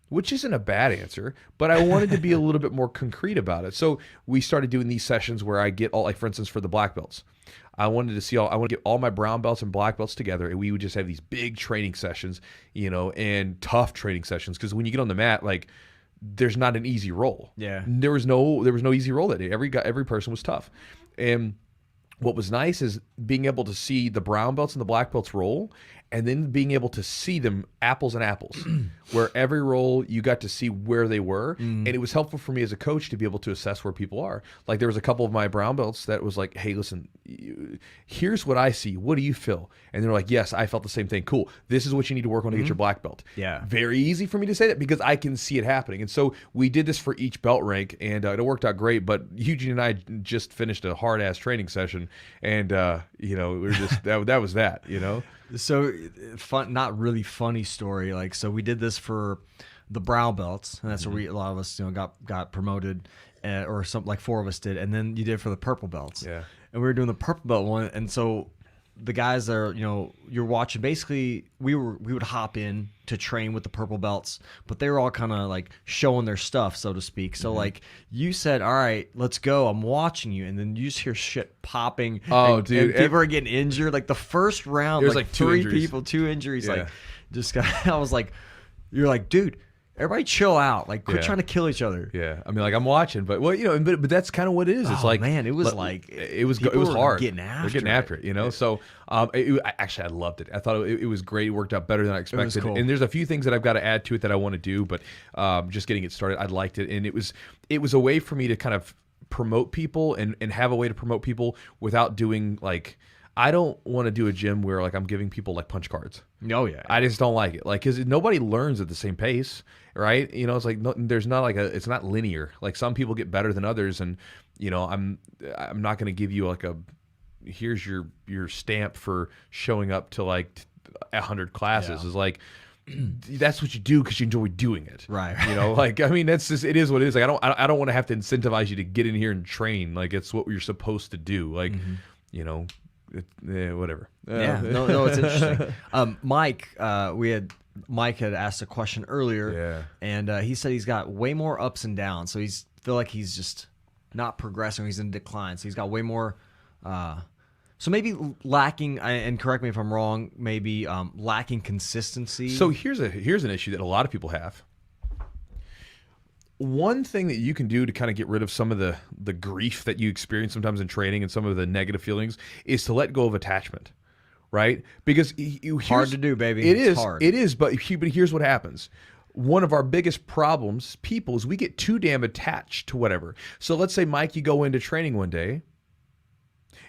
S2: which isn't a bad answer, but I wanted to be a little bit more concrete about it. So we started doing these sessions where I get all, like, for instance, for the black belts, I want to get all my brown belts and black belts together, and we would just have these big training sessions, and tough training sessions. Because when you get on the mat, like, there's not an easy roll.
S1: Yeah.
S2: There was no easy roll that day. Every person was tough. And what was nice is being able to see the brown belts and the black belts roll, and then being able to see them apples and apples, where every roll you got to see where they were. And it was helpful for me as a coach to be able to assess where people are. Like, there was a couple of my brown belts that was like, hey, listen, here's what I see. What do you feel? And they're like, yes, I felt the same thing. Cool. This is what you need to work on to get your black belt.
S1: Yeah.
S2: Very easy for me to say that because I can see it happening. And so we did this for each belt rank, and it worked out great. But Eugene and I just finished a hard ass training session, and we were just that was that.
S1: So fun, not really funny story. Like, so we did this for the brown belts, and that's where a lot of us, got promoted, or something, like 4 of us did, and then you did it for the purple belts.
S2: Yeah.
S1: And we were doing the purple belt one, and so the guys that are, you're watching, basically we would hop in to train with the purple belts, but they were all kind of like showing their stuff, so to speak. So like you said, all right, let's go. I'm watching you. And then you just hear shit popping.
S2: Oh,
S1: and,
S2: dude.
S1: And people are getting injured. Like the first round,
S2: there's
S1: like
S2: two
S1: 3
S2: injuries.
S1: people, 2 injuries.
S2: Yeah.
S1: Like just got, I was like, you're like, dude, everybody chill out. Like quit trying to kill each other.
S2: Yeah. I mean, like I'm watching, but but that's kind of what it is. It's like,
S1: man, it was
S2: it was hard.
S1: They're
S2: getting after it. So actually I loved it. I thought it was great. It worked out better than I expected.
S1: It was cool.
S2: And there's a few things that I've got to add to it that I want to do, but just getting it started, I liked it. And it was a way for me to kind of promote people and have a way to promote people without doing like, I don't want to do a gym where like I'm giving people like punch cards.
S1: Oh yeah.
S2: I just don't like it. Like, cause nobody learns at the same pace, right? It's like, there's not like it's not linear. Like some people get better than others. And I'm not going to give you like here's your stamp for showing up to like 100 classes.
S1: Yeah.
S2: Is like, that's what you do because you enjoy doing it.
S1: Right.
S2: Like, I mean, that's just, it is what it is. Like, I don't want to have to incentivize you to get in here and train. Like it's what you're supposed to do. Like, whatever.
S1: Yeah, no, it's interesting. Mike had asked a question earlier, and he said he's got way more ups and downs. So feel like he's just not progressing. He's in decline. So he's got way more. So maybe lacking, and correct me if I'm wrong, maybe lacking consistency.
S2: So here's an issue that a lot of people have. One thing that you can do to kind of get rid of some of the grief that you experience sometimes in training and some of the negative feelings is to let go of attachment, right? Because
S1: hard to do, baby.
S2: It's
S1: hard.
S2: It is, but here's what happens. One of our biggest problems, people, is we get too damn attached to whatever. So let's say, Mike, you go into training one day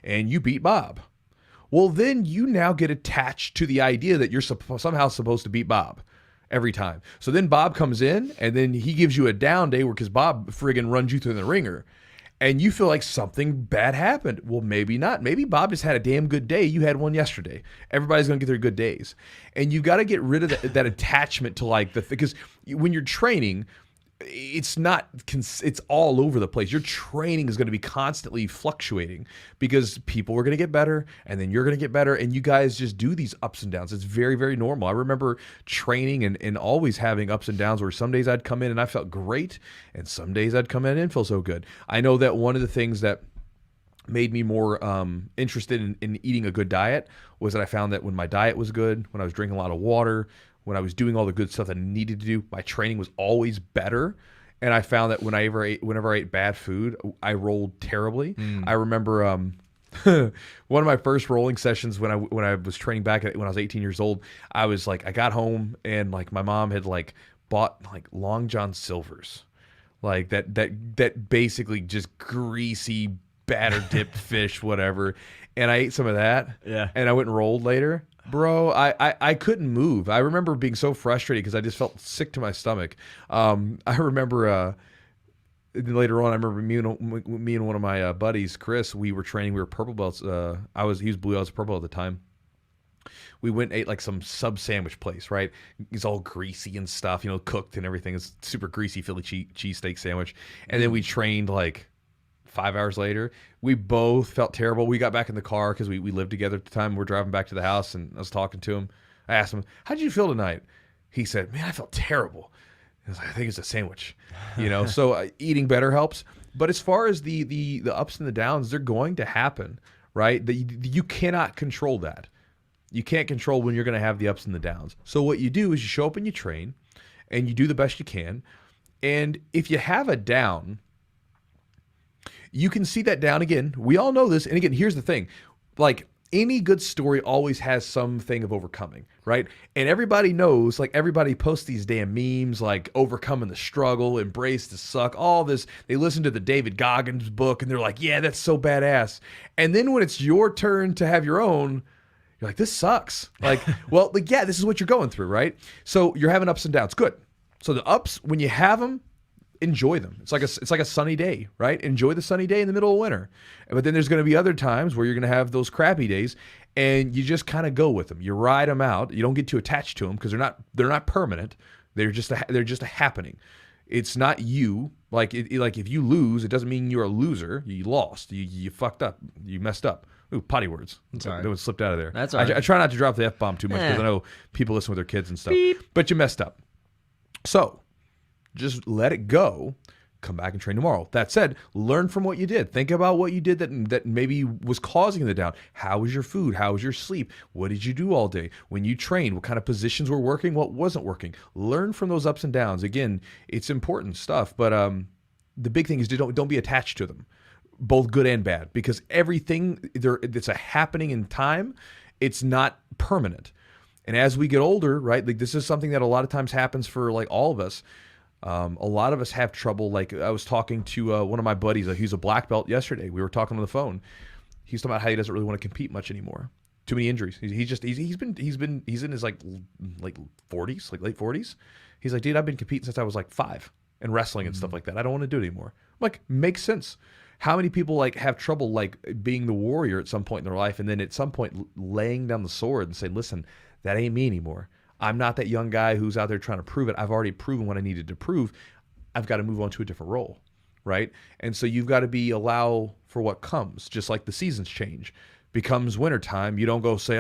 S2: and you beat Bob. Well, then you now get attached to the idea that you're somehow supposed to beat Bob every time. So then Bob comes in and then he gives you a down day because Bob friggin' runs you through the ringer. And you feel like something bad happened. Well, maybe not. Maybe Bob just had a damn good day. You had one yesterday. Everybody's going to get their good days. And you got to get rid of that attachment to like because when you're training, it's all over the place. Your training is going to be constantly fluctuating because people are going to get better and then you're going to get better. And you guys just do these ups and downs. It's very, very normal. I remember training and always having ups and downs where some days I'd come in and I felt great. And some days I'd come in and didn't feel so good. I know that one of the things that made me more interested in eating a good diet was that I found that when my diet was good, when I was drinking a lot of water, when I was doing all the good stuff that I needed to do, my training was always better. And I found that whenever I ate bad food, I rolled terribly. I remember one of my first rolling sessions when I was training back when I was 18 years old, I was like, I got home and like my mom had like bought like Long John Silvers, like that basically just greasy batter dipped fish, whatever. And I ate some of that. Yeah. And I went and rolled later. Bro, I couldn't move. I remember being so frustrated because I just felt sick to my stomach. I remember later on, I remember me and one of my buddies, Chris, we were training. We were purple belts. He was blue. I was purple at the time. We went and ate like some sub sandwich place, right? It's all greasy and stuff, cooked and everything. It's super greasy Philly cheesesteak sandwich. And then we trained like 5 hours later. We both felt terrible. We got back in the car because we lived together at the time. We're driving back to the house and I was talking to him. I asked him, how'd you feel tonight? He said, man, I felt terrible. I was like, I think it's a sandwich, so eating better helps. But as far as the ups and the downs, they're going to happen, right? You cannot control that. You can't control when you're going to have the ups and the downs. So what you do is you show up and you train and you do the best you can. And if you have a down, you can see that down again. We all know this. And again, here's the thing. Like any good story always has something of overcoming, right? And everybody knows, like everybody posts these damn memes, like overcoming the struggle, embrace the suck, all this. They listen to the David Goggins book and they're like, yeah, that's so badass. And then when it's your turn to have your own, you're like, this sucks. Like, well, like, yeah, this is what you're going through, right? So you're having ups and downs. Good. So the ups, when you have them, enjoy them. It's like a sunny day, right? Enjoy the sunny day in the middle of winter. But then there's going to be other times where you're going to have those crappy days, and you just kind of go with them. You ride them out. You don't get too attached to them because they're not permanent. They're just a happening. It's not you. Like if you lose, it doesn't mean you're a loser. You lost. You fucked up. You messed up. Ooh, potty words.
S1: Sorry.
S2: That one slipped out of there.
S1: That's all right.
S2: I try not to drop the F-bomb too much because I know people listen with their kids and stuff.
S1: Beep.
S2: But you messed up. So just let it go. Come back and train tomorrow. That said, learn from what you did. Think about what you did that maybe was causing the down. How was your food? How was your sleep? What did you do all day? When you trained, what kind of positions were working? What wasn't working? Learn from those ups and downs. Again, it's important stuff, but the big thing is don't be attached to them, both good and bad, because everything that's a happening in time, it's not permanent. And as we get older, right, like this is something that a lot of times happens for like all of us. A lot of us have trouble. Like I was talking to one of my buddies, he's a black belt yesterday. We were talking on the phone. He's talking about how he doesn't really want to compete much anymore. Too many injuries. He's in his like 40s, like late 40s. He's like, dude, I've been competing since I was like 5 and wrestling and stuff like that. I don't want to do it anymore. I'm like, makes sense. How many people like have trouble like being the warrior at some point in their life, and then at some point laying down the sword and saying, listen, that ain't me anymore. I'm not that young guy who's out there trying to prove it. I've already proven what I needed to prove. I've got to move on to a different role, right? And so you've got to allow for what comes, just like the seasons change. Becomes wintertime, you don't go say,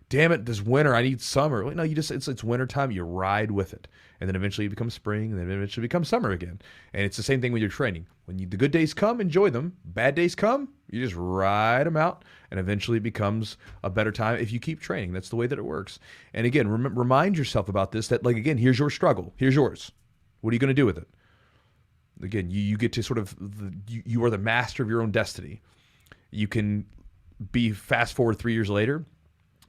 S2: damn it, this winter, I need summer. No, it's wintertime, you ride with it. And then eventually it becomes spring, and then eventually it becomes summer again. And it's the same thing when you're training. When the good days come, enjoy them. Bad days come, you just ride them out, and eventually it becomes a better time if you keep training. That's the way that it works. And again, remind yourself about this, that like, again, here's your struggle. Here's yours. What are you going to do with it? Again, you get to sort of, you are the master of your own destiny. You can be fast forward 3 years later,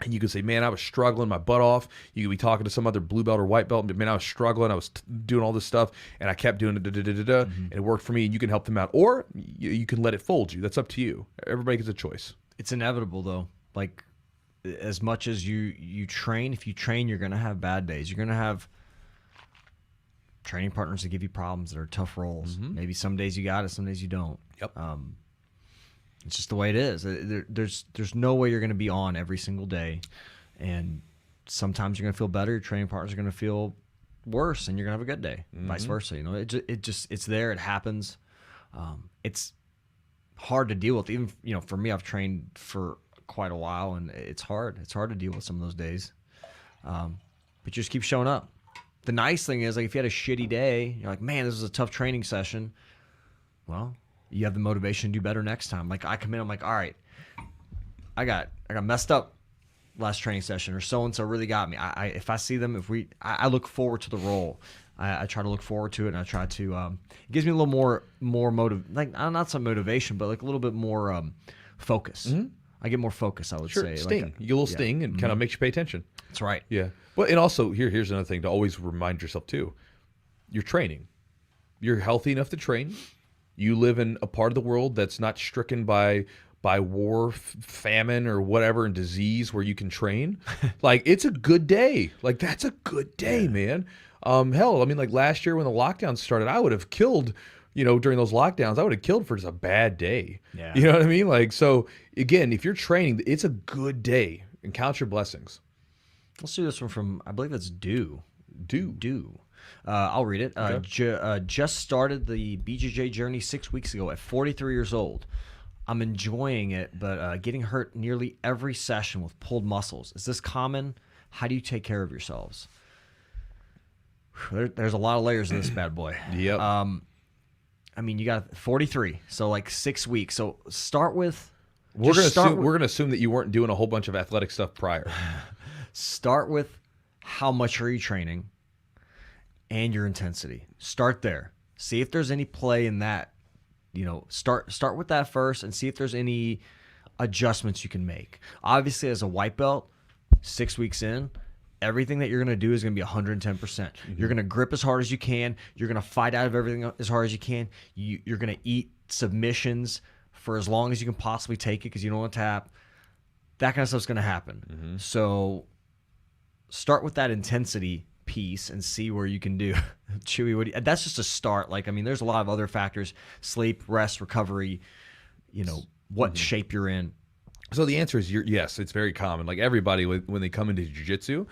S2: and you can say, man, I was struggling my butt off. You could be talking to some other blue belt or white belt, but man, I was struggling. I was doing all this stuff, and I kept doing it, and it worked for me, and you can help them out. Or you can let it fold you. That's up to you. Everybody gets a choice.
S1: It's inevitable, though. Like, as much as you train, if you train, you're going to have bad days. You're going to have training partners that give you problems that are tough roles. Maybe some days you got it, some days you don't.
S2: Yep.
S1: It's just the way it is. There's no way you're going to be on every single day, and sometimes you're going to feel better. Your training partners are going to feel worse, and you're going to have a good day. Vice versa. You know, it's there. It happens. It's hard to deal with. Even for me, I've trained for quite a while, and it's hard. It's hard to deal with some of those days. But you just keep showing up. The nice thing is, like, if you had a shitty day, you're like, man, this was a tough training session. Well, you have the motivation to do better next time. Like, I come in, I'm like, all right, I got messed up last training session, or so-and-so really got me. If I see them, I look forward to the role. I try to look forward to it, and I try to, it gives me a little more like, not some motivation, but like a little bit more focus. I get more focus, I would say.
S2: Sting.
S1: Like
S2: you get a little sting, and kind of makes you pay attention.
S1: That's right.
S2: Yeah. Well, and also, here's another thing to always remind yourself, too. You're training. You're healthy enough to train. You live in a part of the world that's not stricken by war, famine, or whatever, and disease where you can train. Like, it's a good day. Like, that's a good day, man. Hell, I mean, like last year when the lockdowns started, I would have killed, during those lockdowns, I would have killed for just a bad day.
S1: Yeah.
S2: You know what I mean? Like, so again, if you're training, it's a good day, and count your blessings.
S1: Let's do this one from, I believe it's Do.
S2: Do.
S1: I'll read it.
S2: Okay.
S1: Just started the BJJ journey 6 weeks ago at 43 years old. I'm enjoying it, but getting hurt nearly every session with pulled muscles. Is this common? How do you take care of yourselves? There's a lot of layers in this bad boy.
S2: Yep.
S1: I mean, you got 43, so like 6 weeks. So start with.
S2: We're gonna assume that you weren't doing a whole bunch of athletic stuff prior.
S1: Start with how much are you training, and your intensity. Start there. See if there's any play in that. Start with that first, and see if there's any adjustments you can make. Obviously, as a white belt, 6 weeks in, everything that you're going to do is going to be 110%. You're going to grip as hard as you can. You're going to fight out of everything as hard as you can. You're going to eat submissions for as long as you can possibly take it because you don't want to tap. That kind of stuff's going to happen. So start with that intensity piece and see where you can do. Chewy, that's just a start. Like, I mean, there's a lot of other factors: sleep, rest, recovery, what shape you're in.
S2: So the answer is yes, it's very common. Like everybody, when they come into jiu-jitsu,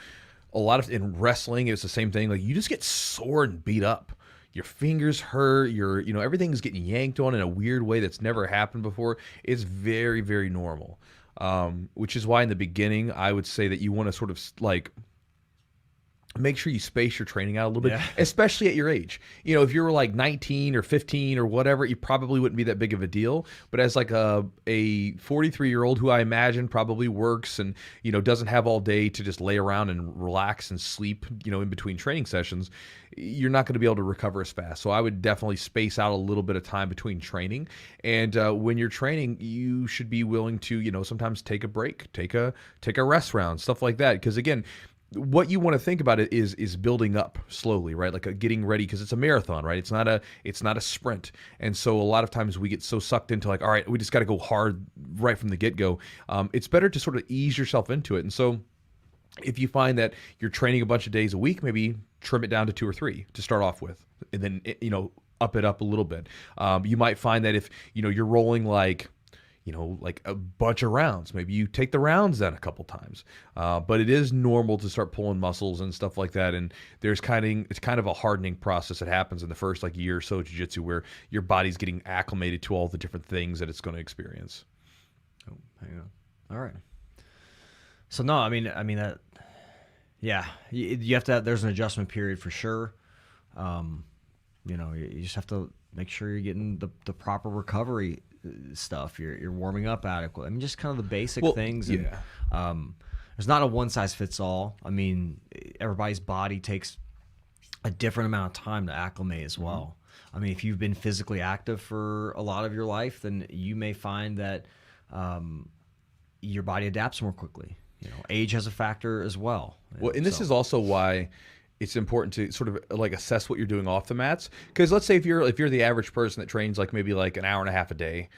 S2: in wrestling, it's the same thing. Like you just get sore and beat up. your fingers hurt, everything's getting yanked on in a weird way that's never happened before. It's very, very normal. Which is why in the beginning, I would say that you want to sort of like make sure you space your training out a little bit, especially at your age. If you were like 19 or 15 or whatever, you probably wouldn't be that big of a deal. But as like a 43-year-old who I imagine probably works and, doesn't have all day to just lay around and relax and sleep, in between training sessions, you're not going to be able to recover as fast. So I would definitely space out a little bit of time between training. And when you're training, you should be willing to, sometimes take a break, take a rest round, stuff like that. Because again, what you want to think about it is building up slowly, right? Like getting ready, because it's a marathon, right? It's not a sprint. And so a lot of times we get so sucked into like, all right, we just got to go hard right from the get-go. It's better to sort of ease yourself into it. And so if you find that you're training a bunch of days a week, maybe trim it down to 2 or 3 to start off with, and then up it up a little bit. You might find that if you're rolling like a bunch of rounds, maybe you take the rounds down a couple times. But it is normal to start pulling muscles and stuff like that. And it's kind of a hardening process that happens in the first like year or so of jiu-jitsu, where your body's getting acclimated to all the different things that it's going to experience.
S1: Oh, hang on. All right. So no, I mean that, yeah, you have to there's an adjustment period for sure. You just have to make sure you're getting the proper recovery stuff. You're warming up adequate. I mean, just kind of the basic things. And, there's not a one size fits all. I mean, everybody's body takes a different amount of time to acclimate as well. I mean, if you've been physically active for a lot of your life, then you may find that your body adapts more quickly. Age has a factor as well.
S2: Well, and this is also why it's important to sort of like assess what you're doing off the mats. Because let's say if you're the average person that trains like maybe like an hour and a half a day,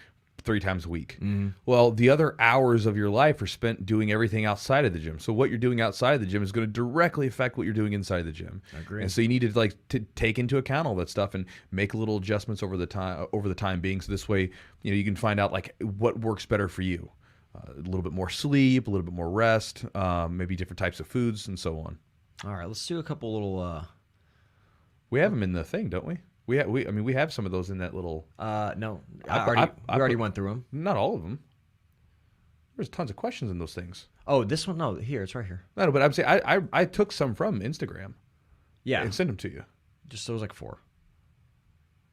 S2: 3 times a week. Well, the other hours of your life are spent doing everything outside of the gym. So what you're doing outside of the gym is going to directly affect what you're doing inside the gym.
S1: I agree.
S2: And so you need to take into account all that stuff and make little adjustments over the time being. So this way, you can find out like what works better for you. A little bit more sleep, a little bit more rest, maybe different types of foods, and so on.
S1: All right, let's do a couple little.
S2: We have them in the thing, don't we? We have some of those in that little.
S1: No, we already went through them.
S2: Not all of them. There's tons of questions in those things.
S1: Oh, this one? No, here it's right here.
S2: No, but I'm saying I took some from Instagram.
S1: Yeah,
S2: and sent them to you.
S1: Just there was like 4.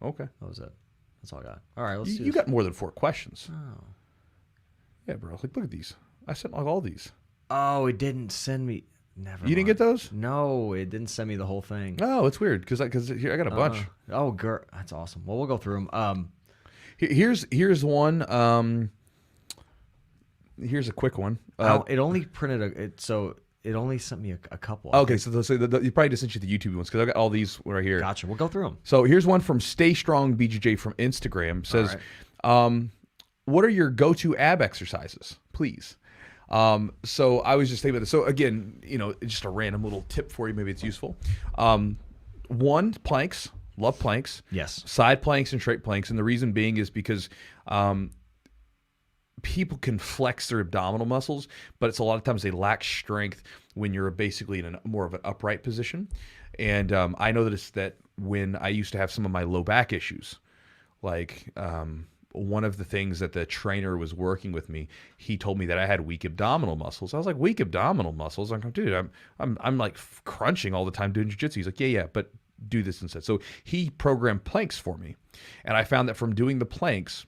S2: Okay,
S1: that was it. That's all I got. All right, let's do this.
S2: You got more than 4 questions.
S1: Oh.
S2: Yeah, bro. Like, look at these. I sent like all these.
S1: Oh, it didn't send me. Never.
S2: You didn't get those?
S1: No, it didn't send me the whole thing.
S2: Oh, it's weird because here I got a bunch.
S1: Oh, girl, that's awesome. Well, we'll go through them.
S2: Here's one. Here's a quick one.
S1: It only printed so it only sent me a couple.
S2: Okay, so you probably just sent you the YouTube ones because I got all these right here.
S1: Gotcha. We'll go through them.
S2: So here's one from Stay Strong BJJ from Instagram. It says, what are your go-to ab exercises, please? So I was just thinking about this. So again, just a random little tip for you. Maybe it's useful. 1, planks. Love planks.
S1: Yes.
S2: Side planks and straight planks. And the reason being is because people can flex their abdominal muscles, but it's a lot of times they lack strength when you're basically in more of an upright position. And I noticed that when I used to have some of my low back issues, like one of the things that the trainer was working with me, he told me that I had weak abdominal muscles. I was like, weak abdominal muscles? I'm like, dude, I'm like crunching all the time doing jiu-jitsu. He's like, yeah, but do this instead. So he programmed planks for me. And I found that from doing the planks,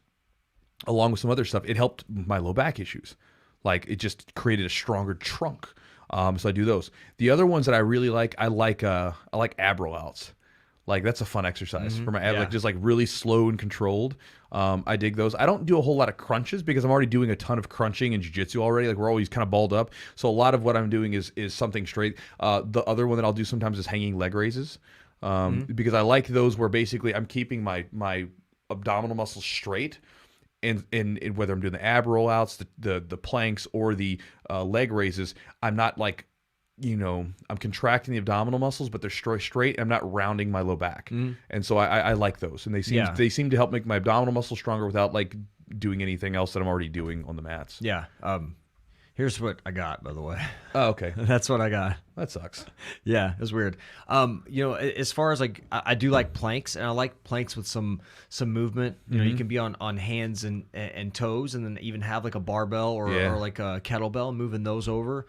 S2: along with some other stuff, it helped my low back issues. Like it just created a stronger trunk. So I do those. The other ones that I really like, I like ab rollouts. Like that's a fun exercise for my ab, like just like really slow and controlled. I dig those. I don't do a whole lot of crunches because I'm already doing a ton of crunching in jiu-jitsu already. Like we're always kind of balled up. So a lot of what I'm doing is something straight. The other one that I'll do sometimes is hanging leg raises because I like those where basically I'm keeping my abdominal muscles straight. And whether I'm doing the ab rollouts, the planks, or the leg raises, I'm not like, I'm contracting the abdominal muscles, but they're straight. I'm not rounding my low back, and so I like those, and they seem to help make my abdominal muscles stronger without like doing anything else that I'm already doing on the mats.
S1: Yeah, Here's what I got, by the way.
S2: Oh, okay.
S1: That's what I got.
S2: That sucks.
S1: Yeah, it was weird. As far as like, I do like planks, and I like planks with some movement. You know, you can be on hands and toes, and then even have like a barbell or like a kettlebell, moving those over,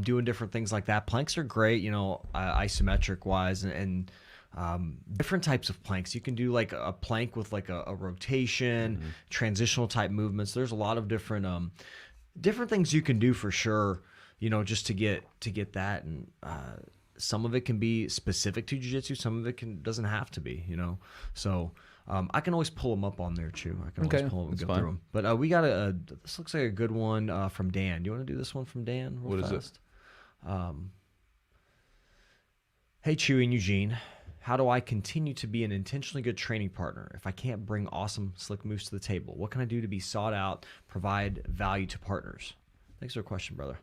S1: doing different things like that. Planks are great, isometric wise, and different types of planks. You can do like a plank with like a rotation, transitional type movements. There's a lot of different things you can do for sure, just to get that. And some of it can be specific to jiu-jitsu, some of it doesn't have to be, so I can always pull them up on there, Chew. I can always pull them and go through them. But we got this looks like a good one from Dan. Do you want to do this one from Dan real fast? Is it? Hey, Chewy and Eugene. How do I continue to be an intentionally good training partner if I can't bring awesome, slick moves to the table? What can I do to be sought out, provide value to partners? Thanks for the question, brother.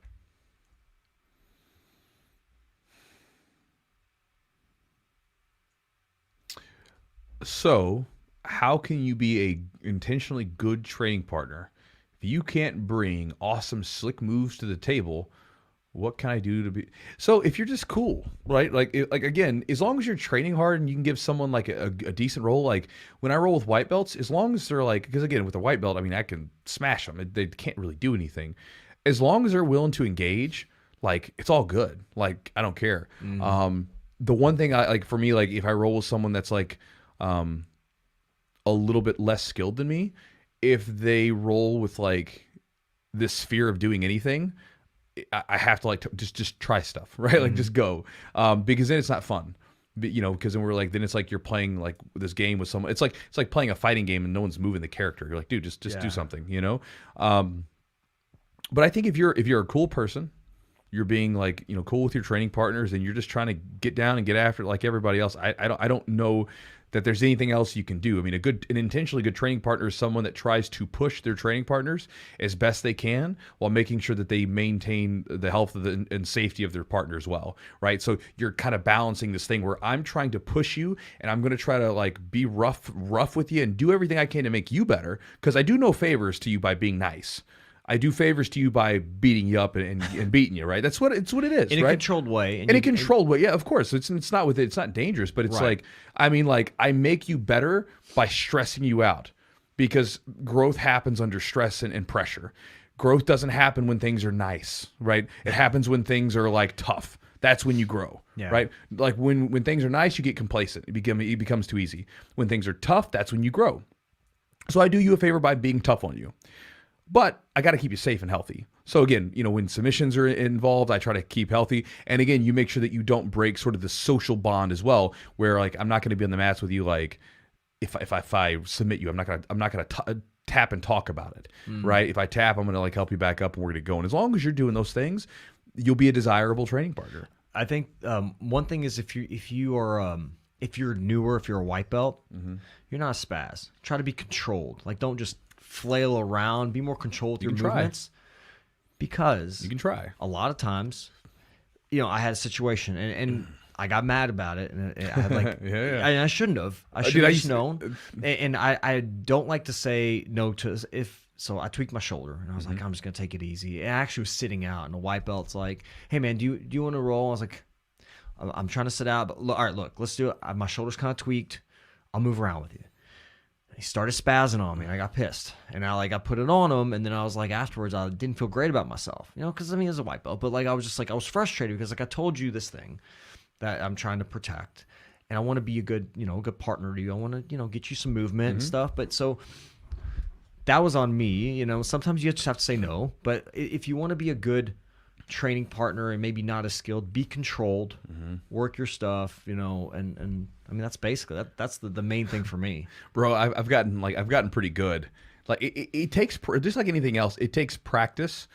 S2: So, how can you be a intentionally good training partner if you can't bring awesome, slick moves to the table? What can I do to be? So if you're just cool, right? Like again, as long as you're training hard and you can give someone like a decent roll, like when I roll with white belts, as long as they're like, because again, with a white belt, I mean, I can smash them. They can't really do anything. As long as they're willing to engage, like it's all good. Like I don't care. The one thing I like for me, like if I roll with someone that's like a little bit less skilled than me, if they roll with like this fear of doing anything, I have to like just try stuff, right? Like just go, because then it's not fun, because then then it's like you're playing like this game with someone. It's like playing a fighting game and no one's moving the character. You're like, dude, just do something, But I think if you're a cool person, you're being like cool with your training partners, and you're just trying to get down and get after it like everybody else. I don't know that there's anything else you can do. I mean, an intentionally good training partner is someone that tries to push their training partners as best they can while making sure that they maintain the health of and safety of their partner as well, right? So you're kind of balancing this thing where I'm trying to push you and I'm going to try to like be rough with you and do everything I can to make you better, because I do no favors to you by being nice. I do favors to you by beating you up and beating you, right? That's what it is,
S1: in
S2: right?
S1: a controlled way.
S2: In a controlled way, yeah, of course. It's not dangerous, but it's like, I mean, like I make you better by stressing you out, because growth happens under stress and pressure. Growth doesn't happen when things are nice, right? It happens when things are like tough. That's when you grow, right? Like when things are nice, you get complacent. It becomes too easy. When things are tough, that's when you grow. So I do you a favor by being tough on you. But I got to keep you safe and healthy. So again, when submissions are involved, I try to keep healthy. And again, you make sure that you don't break sort of the social bond as well, where like I'm not going to be on the mats with you. Like if I submit you, I'm not gonna tap and talk about it, right? If I tap, I'm gonna like help you back up and we're gonna go. And as long as you're doing those things, you'll be a desirable training partner.
S1: I think one thing is if you're newer, if you're a white belt, you're not a spaz. Try to be controlled. Like don't just flail around, be more controlled with your movements, because
S2: you can try.
S1: A lot of times, I had a situation and I got mad about it, and I had like, I shouldn't have. I should have known. And I don't like to say no to so I tweaked my shoulder and I was like, I'm just gonna take it easy. And I actually was sitting out, and the white belt's like, hey man, do you want to roll? I was like, I'm trying to sit out, but all right, look, let's do it. My shoulder's kind of tweaked. I'll move around with you. He started spazzing on me, and I got pissed. And I put it on him, and then I was like, afterwards, I didn't feel great about myself, because I mean, as a white belt, but like I was just like, I was frustrated because like I told you this thing that I'm trying to protect, and I want to be a good, good partner to you. I want to, get you some movement and stuff. But so that was on me. Sometimes you just have to say no. But if you want to be a good training partner and maybe not as skilled, be controlled, work your stuff, and I mean that's basically that's the main thing for me,
S2: bro. I've gotten pretty good. Like it takes, just like anything else, it takes practice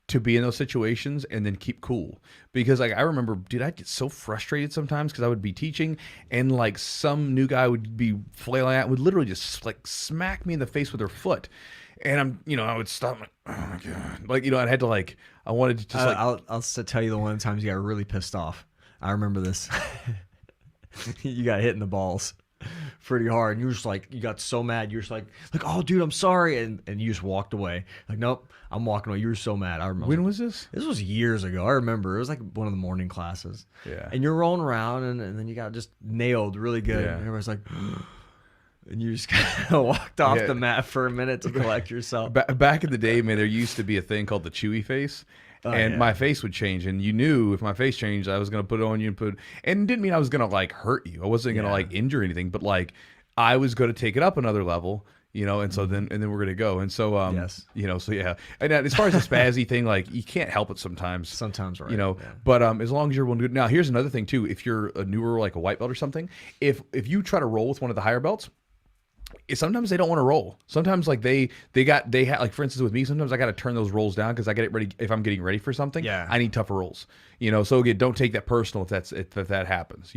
S2: to be in those situations and then keep cool. Because like I remember, dude, I'd get so frustrated sometimes because I would be teaching and like some new guy would be flailing out, would literally just like smack me in the face with her foot. And I would stop. Like, oh my god! Like, I had to like, I wanted to just like.
S1: I'll tell you the one times you got really pissed off. I remember this. You got hit in the balls pretty hard. And you were just like, you got so mad. You're just like, oh, dude, I'm sorry. And you just walked away. Like, nope, I'm walking away. You were so mad. I remember.
S2: When was this?
S1: This was years ago. I remember. It was like one of the morning classes.
S2: Yeah.
S1: And you're rolling around, and then you got just nailed really good.
S2: Yeah.
S1: And everybody's like, and you just kind of walked off the mat for a minute to collect yourself.
S2: Back in the day, man, there used to be a thing called the Chewy face. And my face would change, and you knew if my face changed, I was gonna put it on you and it didn't mean I was gonna like hurt you. I wasn't gonna like injure anything, but like I was gonna take it up another level, and so then we're gonna go, and so so yeah. And as far as the spazzy thing, like you can't help it sometimes.
S1: Sometimes, right?
S2: But as long as you're willing to do it. Now, here's another thing too. If you're a newer, like a white belt or something, if you try to roll with one of the higher belts, sometimes they don't want to roll. Sometimes like they have like, for instance, with me, sometimes I got to turn those rolls down because I get it ready. If I'm getting ready for something, I need tougher rolls. So again, don't take that personal if that happens.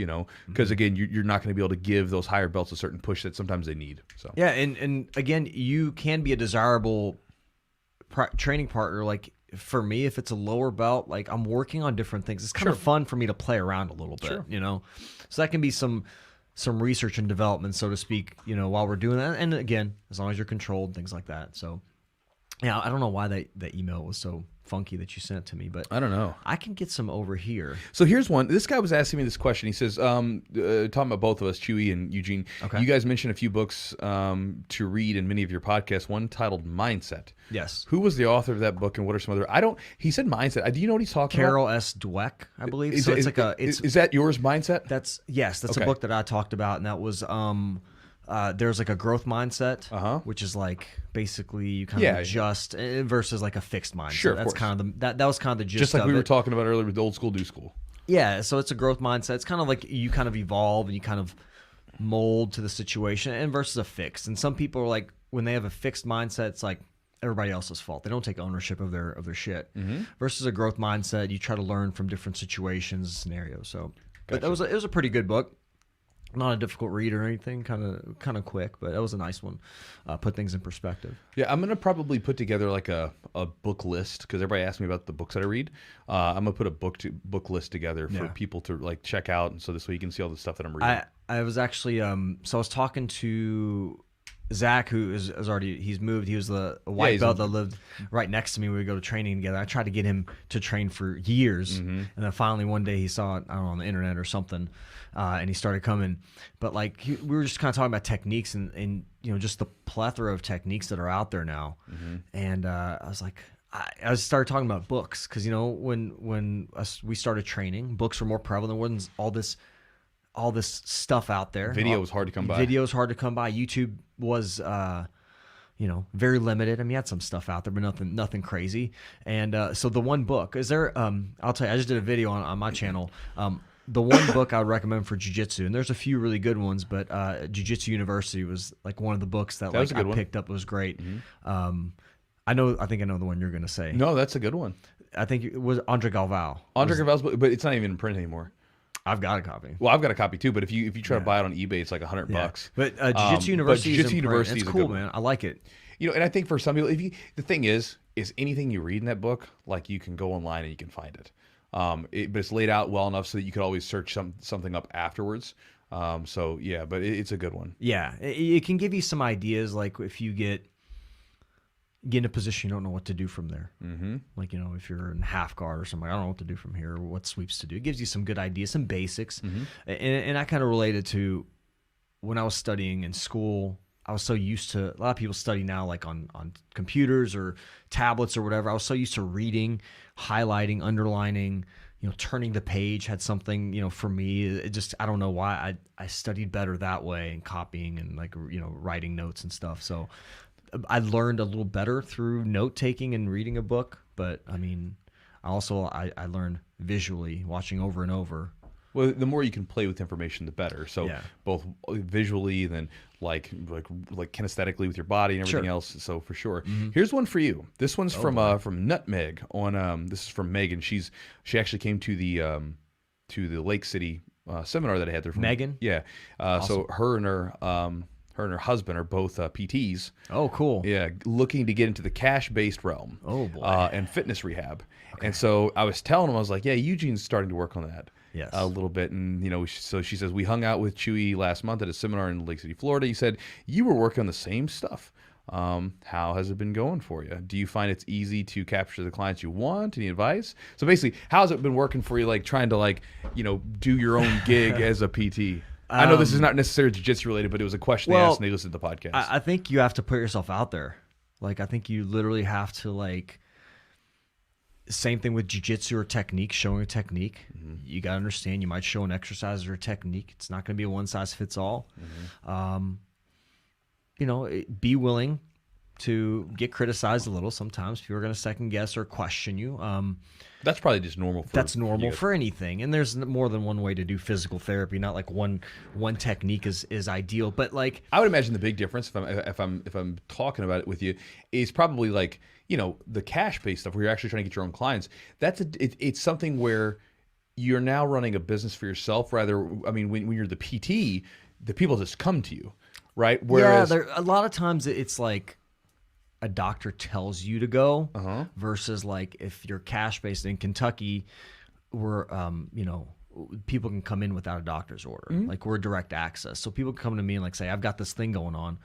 S2: Because again, you're not going to be able to give those higher belts a certain push that sometimes they need. So
S1: yeah, and again, you can be a desirable training partner. Like for me, if it's a lower belt, like I'm working on different things. It's kind of fun for me to play around a little bit. So that can be some research and development, so to speak, while we're doing that. And again, as long as you're controlled, things like that. So, yeah, I don't know why that email was so funky that you sent to me, but
S2: I don't know.
S1: I can get some over here.
S2: So here's one. This guy was asking me this question. He says, talking about both of us, Chewy and Eugene, you guys mentioned a few books to read in many of your podcasts, one titled Mindset.
S1: Yes.
S2: Who was the author of that book, and what are some other? He said Mindset. Do you know what he's talking
S1: Carol
S2: about?
S1: S. Dweck, I believe.
S2: Is that yours, Mindset?
S1: That's a book that I talked about, and that was there's like a growth mindset, which is like basically you kind of adjust versus like a fixed mindset.
S2: Sure,
S1: that's kind of that was kind of the gist.
S2: Just like
S1: of
S2: we were talking about earlier with the old school, new school.
S1: Yeah, so it's a growth mindset. It's kind of like you kind of evolve and you kind of mold to the situation, and versus a fixed. And some people are like, when they have a fixed mindset, it's like everybody else's fault. They don't take ownership of their shit. Versus a growth mindset, you try to learn from different situations, scenarios. So, but it was a pretty good book. Not a difficult read or anything, kind of quick, but that was a nice one. Put things in perspective.
S2: Yeah, I'm gonna probably put together like a book list because everybody asks me about the books that I read. I'm gonna put a book list together for people to like check out, and so this way you can see all the stuff that I'm reading.
S1: I was actually so I was talking to Zach, who is already, he's moved. He was the white belt that lived right next to me. We would go to training together. I tried to get him to train for years, and then finally one day he saw it, I don't know, on the internet or something, and he started coming. But like we were just kind of talking about techniques and just the plethora of techniques that are out there now. And I was like, I started talking about books because when we started training, books were more prevalent. There wasn't all this stuff out there.
S2: Video was hard to come by.
S1: YouTube was, very limited. I mean, you had some stuff out there, but nothing crazy. And so the one book is there. I'll tell you, I just did a video on my channel. The one book I would recommend for jiu-jitsu, and there's a few really good ones, but Jiu-Jitsu University was like one of the books that like I picked up. It was great. I think I know the one you're gonna say.
S2: No, that's a good one.
S1: I think it was Andre Galvao.
S2: Galvao's book, but it's not even in print anymore.
S1: I've got a copy.
S2: Well, I've got a copy too, but if you try to buy it on eBay, it's like $100.
S1: But Jiu-Jitsu University
S2: is
S1: cool, man. I like it.
S2: And I think for some people, the thing is anything you read in that book, like you can go online and you can find it. But it's laid out well enough so that you could always search something up afterwards. So yeah, but it's a good one.
S1: Yeah, it can give you some ideas, like if you get in a position you don't know what to do from there. Like, if you're in half guard or something, I don't know what to do from here, or what sweeps to do. It gives you some good ideas, some basics. And I kind of related to when I was studying in school. I was so used to, a lot of people study now like on computers or tablets or whatever. I was so used to reading, highlighting, underlining, turning the page had something, for me. It just, I don't know why I studied better that way, and copying and like, writing notes and stuff. So I learned a little better through note taking and reading a book, but I mean, I learned visually, watching over and over.
S2: Well, the more you can play with information, the better. So both visually, then like kinesthetically with your body and everything else. So for sure. Here's one for you. This one's from Nutmeg on. This is from Megan. She actually came to the Lake City seminar that I had there.
S1: Megan.
S2: Yeah. Awesome. So her and her husband are both PTs.
S1: Oh, cool.
S2: Yeah, looking to get into the cash-based realm.
S1: Oh, boy.
S2: And fitness rehab. Okay. And so I was telling him, I was like, yeah, Eugene's starting to work on that.
S1: Yes.
S2: a little bit. And, so she says, we hung out with Chewy last month at a seminar in Lake City, Florida. He said, you were working on the same stuff. How has it been going for you? Do you find it's easy to capture the clients you want? Any advice? So basically, how's it been working for you, like trying to do your own gig as a PT? I know this is not necessarily jiu-jitsu related, but it was a question they asked and they listened to the podcast.
S1: I think you have to put yourself out there. Like, I think you literally have to, same thing with jiu-jitsu or technique, showing a technique. Mm-hmm. You got to understand, you might show an exercise or a technique. It's not going to be a one-size-fits-all. Mm-hmm. Be willing to get criticized a little. Sometimes people are going to second guess or question you.
S2: That's probably just normal.
S1: That's normal for anything. And there's more than one way to do physical therapy. Not like one technique is ideal. But
S2: I would imagine the big difference, if I'm talking about it with you, is probably the cash-based stuff where you're actually trying to get your own clients. It's something where you're now running a business for yourself. When you're the PT, the people just come to you. Right. Whereas
S1: a lot of times it's like a doctor tells you to go versus if you're cash based in Kentucky, we're people can come in without a doctor's order. Mm-hmm. We're direct access. So people can come to me and say, I've got this thing going on.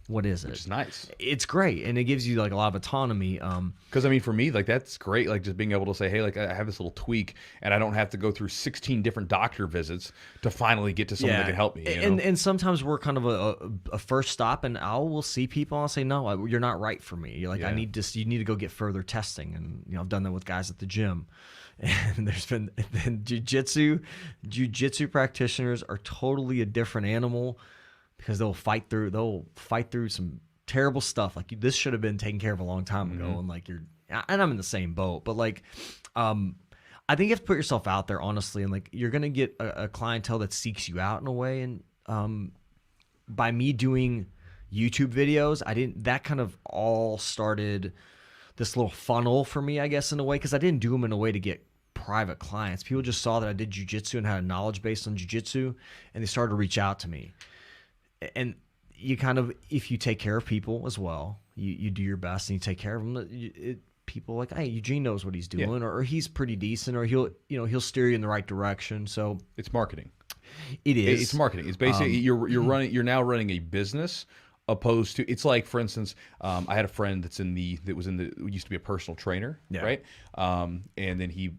S1: What is it?
S2: Which is nice.
S1: It's great. And it gives you a lot of autonomy.
S2: Because for me, that's great. Just being able to say, hey, I have this little tweak and I don't have to go through 16 different doctor visits to finally get to someone that can help me.
S1: And sometimes we're kind of a first stop, and I will see people and I'll say, no, you're not right for me. You're you need to go get further testing. And, I've done that with guys at the gym. And there's been jiu-jitsu practitioners are totally a different animal. Because they'll fight through some terrible stuff. This should have been taken care of a long time ago, and I'm in the same boat. But I think you have to put yourself out there honestly, and you're gonna get a clientele that seeks you out in a way. And by me doing YouTube videos, that kind of all started this little funnel for me, I guess, in a way, because I didn't do them in a way to get private clients. People just saw that I did jiu-jitsu and had a knowledge base on jiu-jitsu, and they started to reach out to me. And you if you take care of people as well, you do your best and you take care of them. People hey, Eugene knows what he's doing, or he's pretty decent, or he'll steer you in the right direction. So
S2: it's marketing.
S1: It is.
S2: It's marketing. It's basically you're now running a business opposed to, it's for instance, I had a friend that used to be a personal trainer, right? And then he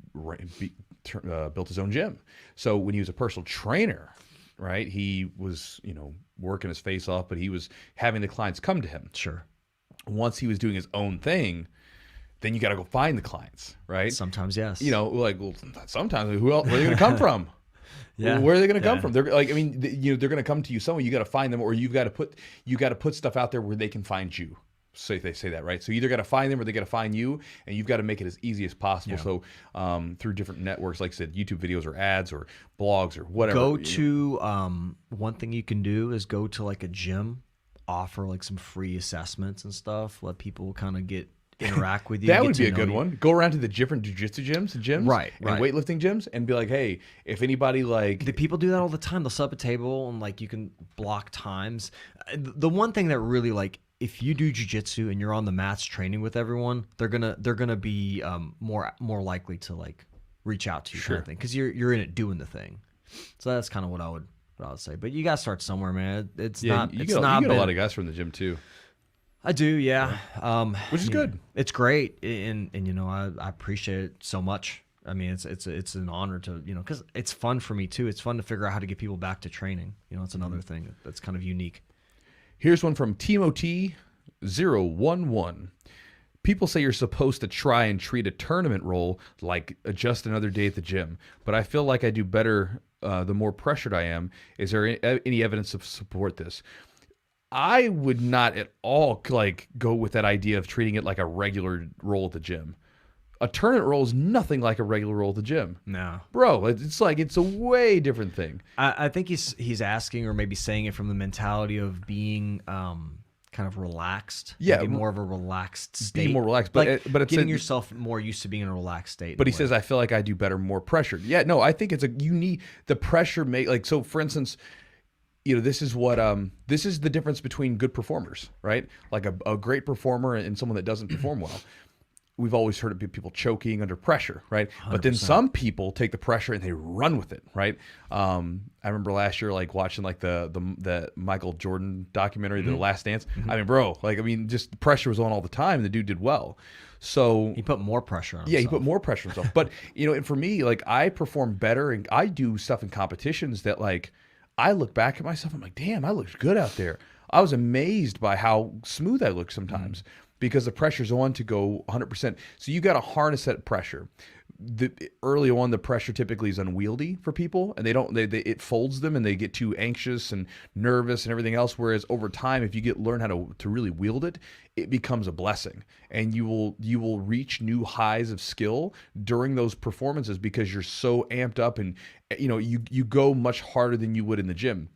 S2: built his own gym. So when he was a personal trainer, right, he was working his face off, but he was having the clients come to him.
S1: Sure.
S2: Once he was doing his own thing, then you got to go find the clients, right?
S1: Sometimes, yes.
S2: Sometimes where are they going to come from?
S1: Yeah.
S2: Where are they going to come from? They're they're going to come to you somewhere. You got to find them, or you got to put stuff out there where they can find you. So they say that, right? So you either got to find them or they got to find you, and you've got to make it as easy as possible. Yeah. So through different networks, like I said, YouTube videos or ads or blogs or whatever.
S1: One thing you can do is go to a gym, offer some free assessments and stuff. Let people kind of interact with you.
S2: That would be a good one. Go around to the different jiu-jitsu gyms,
S1: right,
S2: and weightlifting gyms, and be like, hey, if anybody
S1: the people do that all the time. They'll set up a table and you can block times. The one thing that really if you do jiu-jitsu and you're on the mats training with everyone, they're gonna be more likely to reach out to you, kind of thing, because you're in it doing the thing. So that's kind of what I would say. But you gotta start somewhere, man. You get a
S2: lot of guys from the gym too.
S1: I do, yeah.
S2: Which is good.
S1: It's great, and I appreciate it so much. I mean, it's an honor to because it's fun for me too. It's fun to figure out how to get people back to training. It's another thing that's kind of unique.
S2: Here's one from Timothy011. People say you're supposed to try and treat a tournament role like just another day at the gym, but I feel like I do better the more pressured I am. Is there any evidence to support this? I would not at all go with that idea of treating it like a regular role at the gym. A tournament role is nothing like a regular role at the gym.
S1: No.
S2: Bro, it's a way different thing.
S1: I think he's asking, or maybe saying it from the mentality of being kind of relaxed.
S2: Yeah.
S1: Maybe more of a relaxed state.
S2: Be more relaxed. But it's
S1: getting yourself more used to being in a relaxed state.
S2: But he says, I feel like I do better, more pressured. Yeah, no, I think you need the pressure. So for instance, this is the difference between good performers, right? Like a great performer and someone that doesn't perform well. we've always heard of people choking under pressure, right?
S1: 100%.
S2: But then some people take the pressure and they run with it, right? I remember last year, like watching like the Michael Jordan documentary, The Last Dance. I mean, bro, like, I mean, just the pressure was on all the time. And the dude did well. So
S1: he put more pressure on himself.
S2: Yeah, he put more pressure on himself. But, you know, and for me, like, I perform better and I do stuff in competitions that, like, I look back at myself, I'm like, damn, I looked good out there. I was amazed by how smooth I looked sometimes because the pressure's on to go 100%. So you got to harness that pressure. Early on, the pressure typically is unwieldy for people, and it folds them, and they get too anxious and nervous and everything else. Whereas over time, if you learn how to really wield it, it becomes a blessing, and you will reach new highs of skill during those performances because you're so amped up, and you know you go much harder than you would in the gym.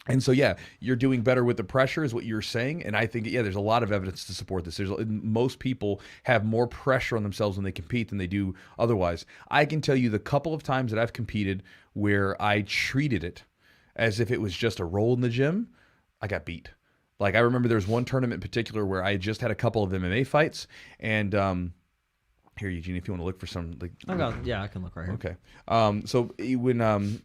S2: And so, yeah, you're doing better with the pressure is what you're saying. And I think, yeah, there's a lot of evidence to support this. Most people have more pressure on themselves when they compete than they do otherwise. I can tell you the couple of times that I've competed where I treated it as if it was just a roll in the gym, I got beat. Like, I remember there was one tournament in particular where I just had a couple of MMA fights, and here, Eugene, if you want to look for some, like,
S1: I can look right here.
S2: Okay. So when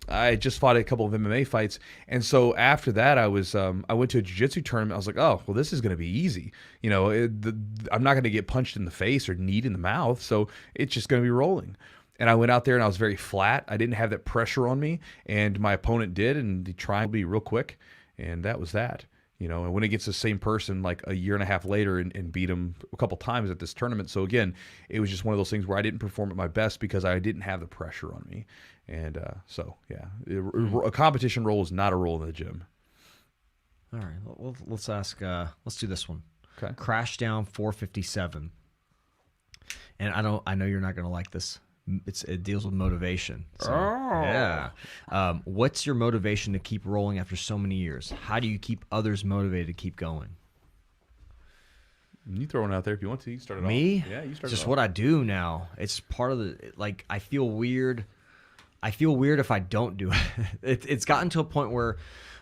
S2: I just fought a couple of MMA fights, and so after that, I went to a jiu-jitsu tournament. I was like, oh, well, this is going to be easy. You know, I'm not going to get punched in the face or kneed in the mouth, so it's just going to be rolling. And I went out there and I was very flat. I didn't have that pressure on me, and my opponent did, and he tried to be real quick, and that was that. You know, and when it gets the same person like a year and a half later and beat him a couple times at this tournament. So again, it was just one of those things where I didn't perform at my best because I didn't have the pressure on me. And so, yeah, a competition roll is not a roll in the gym.
S1: All right, let's ask. Let's do this one.
S2: Okay.
S1: Crash down 457. And I know you're not going to like this. It deals with motivation. So, yeah. What's your motivation to keep rolling after so many years? How do you keep others motivated to keep going?
S2: You throw it out there if you want to. You start it off.
S1: Me?
S2: Yeah, you start it
S1: Just
S2: off.
S1: what I do now. It's part of the, like, I feel weird. I feel weird if I don't do it. It's gotten to a point where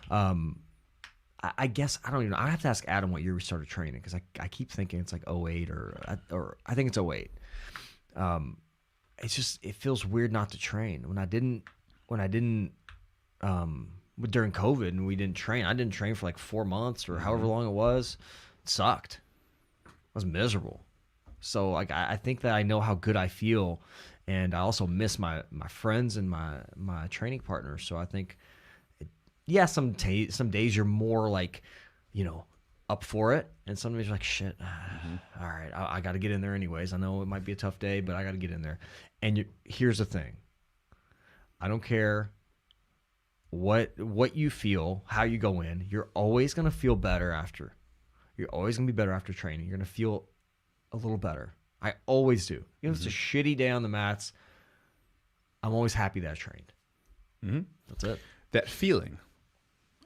S1: I guess, I don't even know. I have to ask Adam what year we started training because I keep thinking it's like 08 or I think it's 08. It's just, it feels weird not to train. When I didn't during COVID and we didn't train, I didn't train for like 4 months or however long it was. It sucked. I was miserable. So like, I think that I know how good I feel, and I also miss my friends and my training partners. So I think, some days you're more like, you know, up for it, and some days you're like, shit, all right, I got to get in there anyways. I know it might be a tough day, but I got to get in there. And here's the thing. I don't care what you feel, how you go in. You're always going to feel better after. You're always going to be better after training. You're going to feel a little better. I always do. Even if it's a shitty day on the mats, I'm always happy that I trained.
S2: Mm-hmm.
S1: That's it.
S2: That feeling,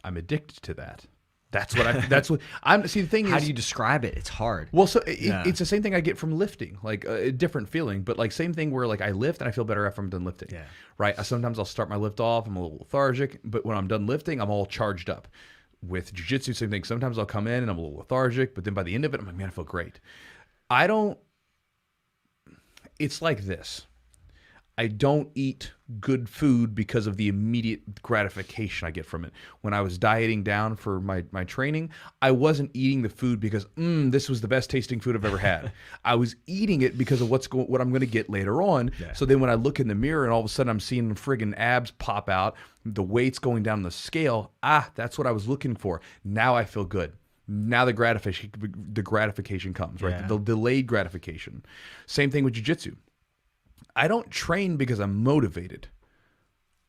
S2: I'm addicted to that. That's what I'm. See, the thing is,
S1: how do you describe it? It's hard.
S2: Well, so it's the same thing I get from lifting, like a different feeling, but like same thing where like I lift and I feel better after I'm done lifting.
S1: Yeah.
S2: Right. Sometimes I'll start my lift off, I'm a little lethargic, but when I'm done lifting, I'm all charged up. With jiu-jitsu, same thing. Sometimes I'll come in and I'm a little lethargic, but then by the end of it, I'm like, man, I feel great. It's like this. I don't eat good food because of the immediate gratification I get from it. When I was dieting down for my training, I wasn't eating the food because this was the best tasting food I've ever had. I was eating it because of what I'm going to get later on. Yeah. So then when I look in the mirror and all of a sudden I'm seeing friggin' abs pop out, the weight's going down the scale, that's what I was looking for. Now I feel good. Now the gratification comes, right? Yeah. The delayed gratification. Same thing with jiu-jitsu. I don't train because I'm motivated.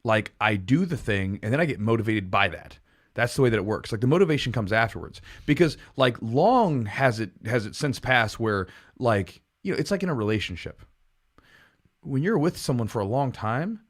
S2: Like, I do the thing and then I get motivated by that. That's the way that it works. Like, the motivation comes afterwards. Because like long has it since passed where, like, you know, it's like in a relationship. When you're with someone for a long time,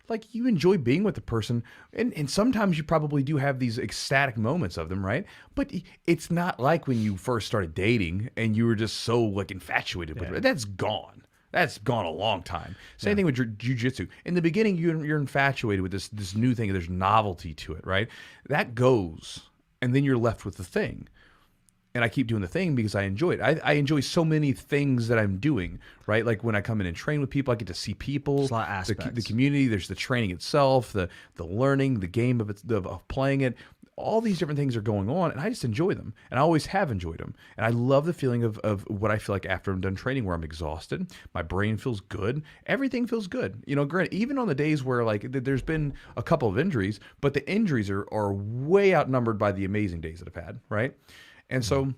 S2: like, you enjoy being with the person, and sometimes you probably do have these ecstatic moments of them, right? But it's not like when you first started dating and you were just so like infatuated with it. That's gone. That's gone a long time. Same thing with jiu-jitsu. In the beginning, you're infatuated with this new thing. There's novelty to it, right? That goes, and then you're left with the thing. and I keep doing the thing because I enjoy it. I enjoy so many things that I'm doing, right? Like when I come in and train with people, I get to see people,
S1: There's a lot of aspects.
S2: the community. There's the training itself, the learning, the game of playing it. All these different things are going on, and I just enjoy them, and I always have enjoyed them. And I love the feeling of what I feel like after I'm done training, where I'm exhausted, my brain feels good, everything feels good. Granted, even on the days where like there's been a couple of injuries, but the injuries are way outnumbered by the amazing days that I've had, right? And so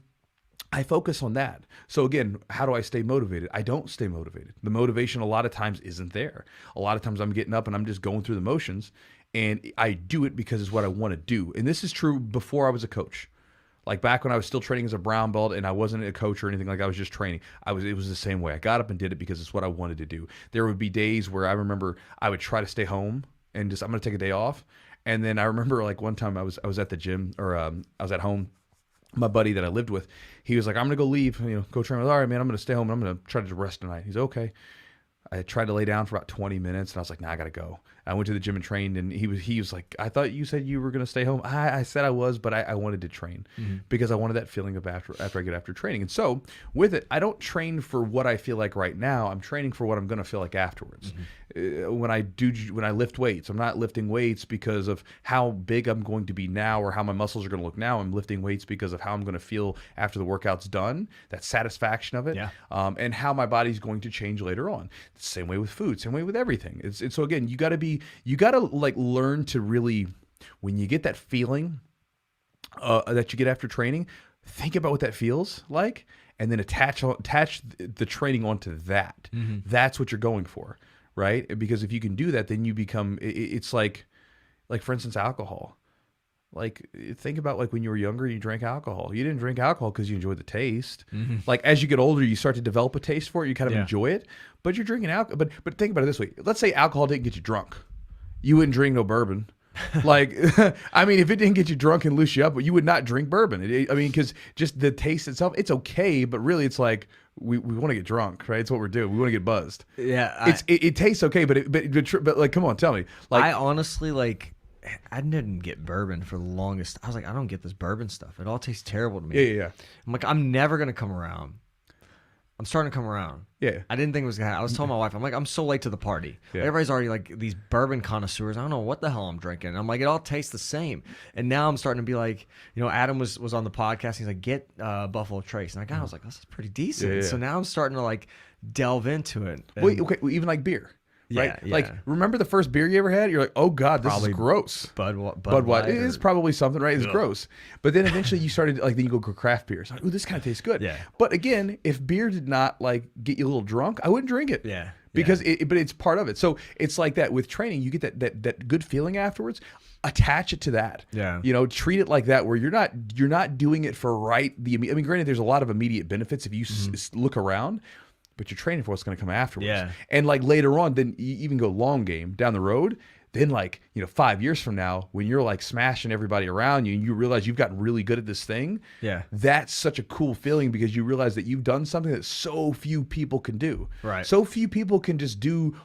S2: I focus on that. So again, how do I stay motivated? I don't stay motivated. The motivation a lot of times isn't there. A lot of times I'm getting up and I'm just going through the motions, and I do it because it's what I want to do. And this is true before I was a coach. Like back when I was still training as a brown belt and I wasn't a coach or anything, like I was just training. It was the same way. I got up and did it because it's what I wanted to do. There would be days where I remember I would try to stay home and I'm going to take a day off. And then I remember like one time I was at the gym, or I was at home. My buddy that I lived with, he was like, I'm going to go leave, go train. I was, all right, man, I'm going to stay home and I'm going to try to rest tonight. He's okay. I tried to lay down for about 20 minutes and I was like, nah, I got to go. I went to the gym and trained, and he was like, I thought you said you were going to stay home. I said I was, but I wanted to train because I wanted that feeling of after I get after training. And so with it, I don't train for what I feel like right now. I'm training for what I'm going to feel like afterwards. When I lift weights, I'm not lifting weights because of how big I'm going to be now or how my muscles are going to look now. I'm lifting weights because of how I'm going to feel after the workout's done, that satisfaction of it, and how my body's going to change later on. Same way with food, same way with everything. It's so again, you got to like learn to really, when you get that feeling that you get after training, think about what that feels like, and then attach the training onto that. That's what you're going for, right? Because if you can do that, then you become. It's like for instance, alcohol. Like think about like when you were younger, you drank alcohol. You didn't drink alcohol because you enjoyed the taste. Like as you get older, you start to develop a taste for it. You kind of enjoy it, but you're drinking alcohol. But think about it this way: let's say alcohol didn't get you drunk. You wouldn't drink no bourbon. Like, I mean, if it didn't get you drunk and loose you up, you would not drink bourbon. Because just the taste itself, it's okay, but really it's like, we want to get drunk, right? It's what we're doing. We want to get buzzed.
S1: Yeah.
S2: It tastes okay, but like, come on, tell me. Like,
S1: I honestly, like, I didn't get bourbon for the longest. I was like, I don't get this bourbon stuff. It all tastes terrible to me.
S2: Yeah.
S1: I'm like, I'm never going to come around. I'm starting to come around.
S2: Yeah.
S1: I didn't think it was going to happen. I was telling my wife, I'm like, I'm so late to the party. Yeah. Everybody's already like these bourbon connoisseurs. I don't know what the hell I'm drinking. And I'm like, it all tastes the same. And now I'm starting to be like, Adam was on the podcast. He's like, get Buffalo Trace. And I was like, this is pretty decent. Yeah. So now I'm starting to like delve into it.
S2: Wait, okay. Even like beer. Right? Yeah. Like, remember the first beer you ever had? You're like, oh God, this is gross. Budweiser. It is probably something, right? It's gross. But then eventually you started, like, then you go craft beer. It's like, oh, this kind of tastes good. Yeah. But again, if beer did not, like, get you a little drunk, I wouldn't drink it.
S1: Yeah.
S2: Because but it's part of it. So it's like that with training. You get that good feeling afterwards. Attach it to that.
S1: Yeah.
S2: Treat it like that, where you're not doing it for granted, there's a lot of immediate benefits if you look around. But you're training for what's going to come afterwards.
S1: Yeah.
S2: And like later on, then you even go long game down the road. Then 5 years from now, when you're like smashing everybody around you and you realize you've gotten really good at this thing.
S1: Yeah.
S2: That's such a cool feeling because you realize that you've done something that so few people can do.
S1: Right.
S2: So few people can just do,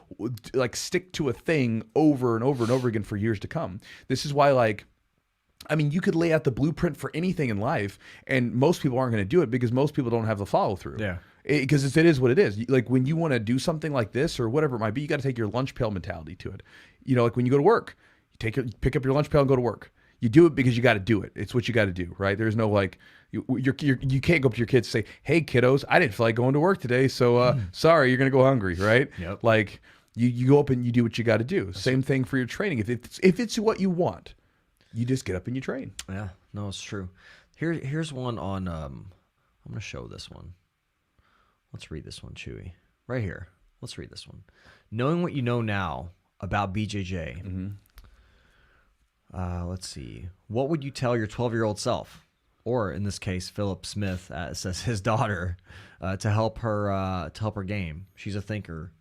S2: like, stick to a thing over and over and over again for years to come. This is why, you could lay out the blueprint for anything in life, and most people aren't going to do it because most people don't have the follow through.
S1: Yeah.
S2: Because it is what it is. Like when you want to do something like this or whatever it might be, you got to take your lunch pail mentality to it. Like when you go to work, you pick up your lunch pail and go to work. You do it because you got to do it. It's what you got to do, right? There's no you can't go up to your kids and say, "Hey kiddos, I didn't feel like going to work today, so sorry, you're gonna go hungry," right?
S1: Yep.
S2: Like you go up and you do what you got to do. Same thing for your training. If it's what you want, you just get up and you train.
S1: Yeah, no, it's true. Here's one on. I'm gonna show this one. Let's read this one, Chewy. Right here. Let's read this one. Knowing what you know now about BJJ. Let's see. What would you tell your 12-year-old self, or in this case, Philip Smith, says his daughter, to help her game? She's a thinker,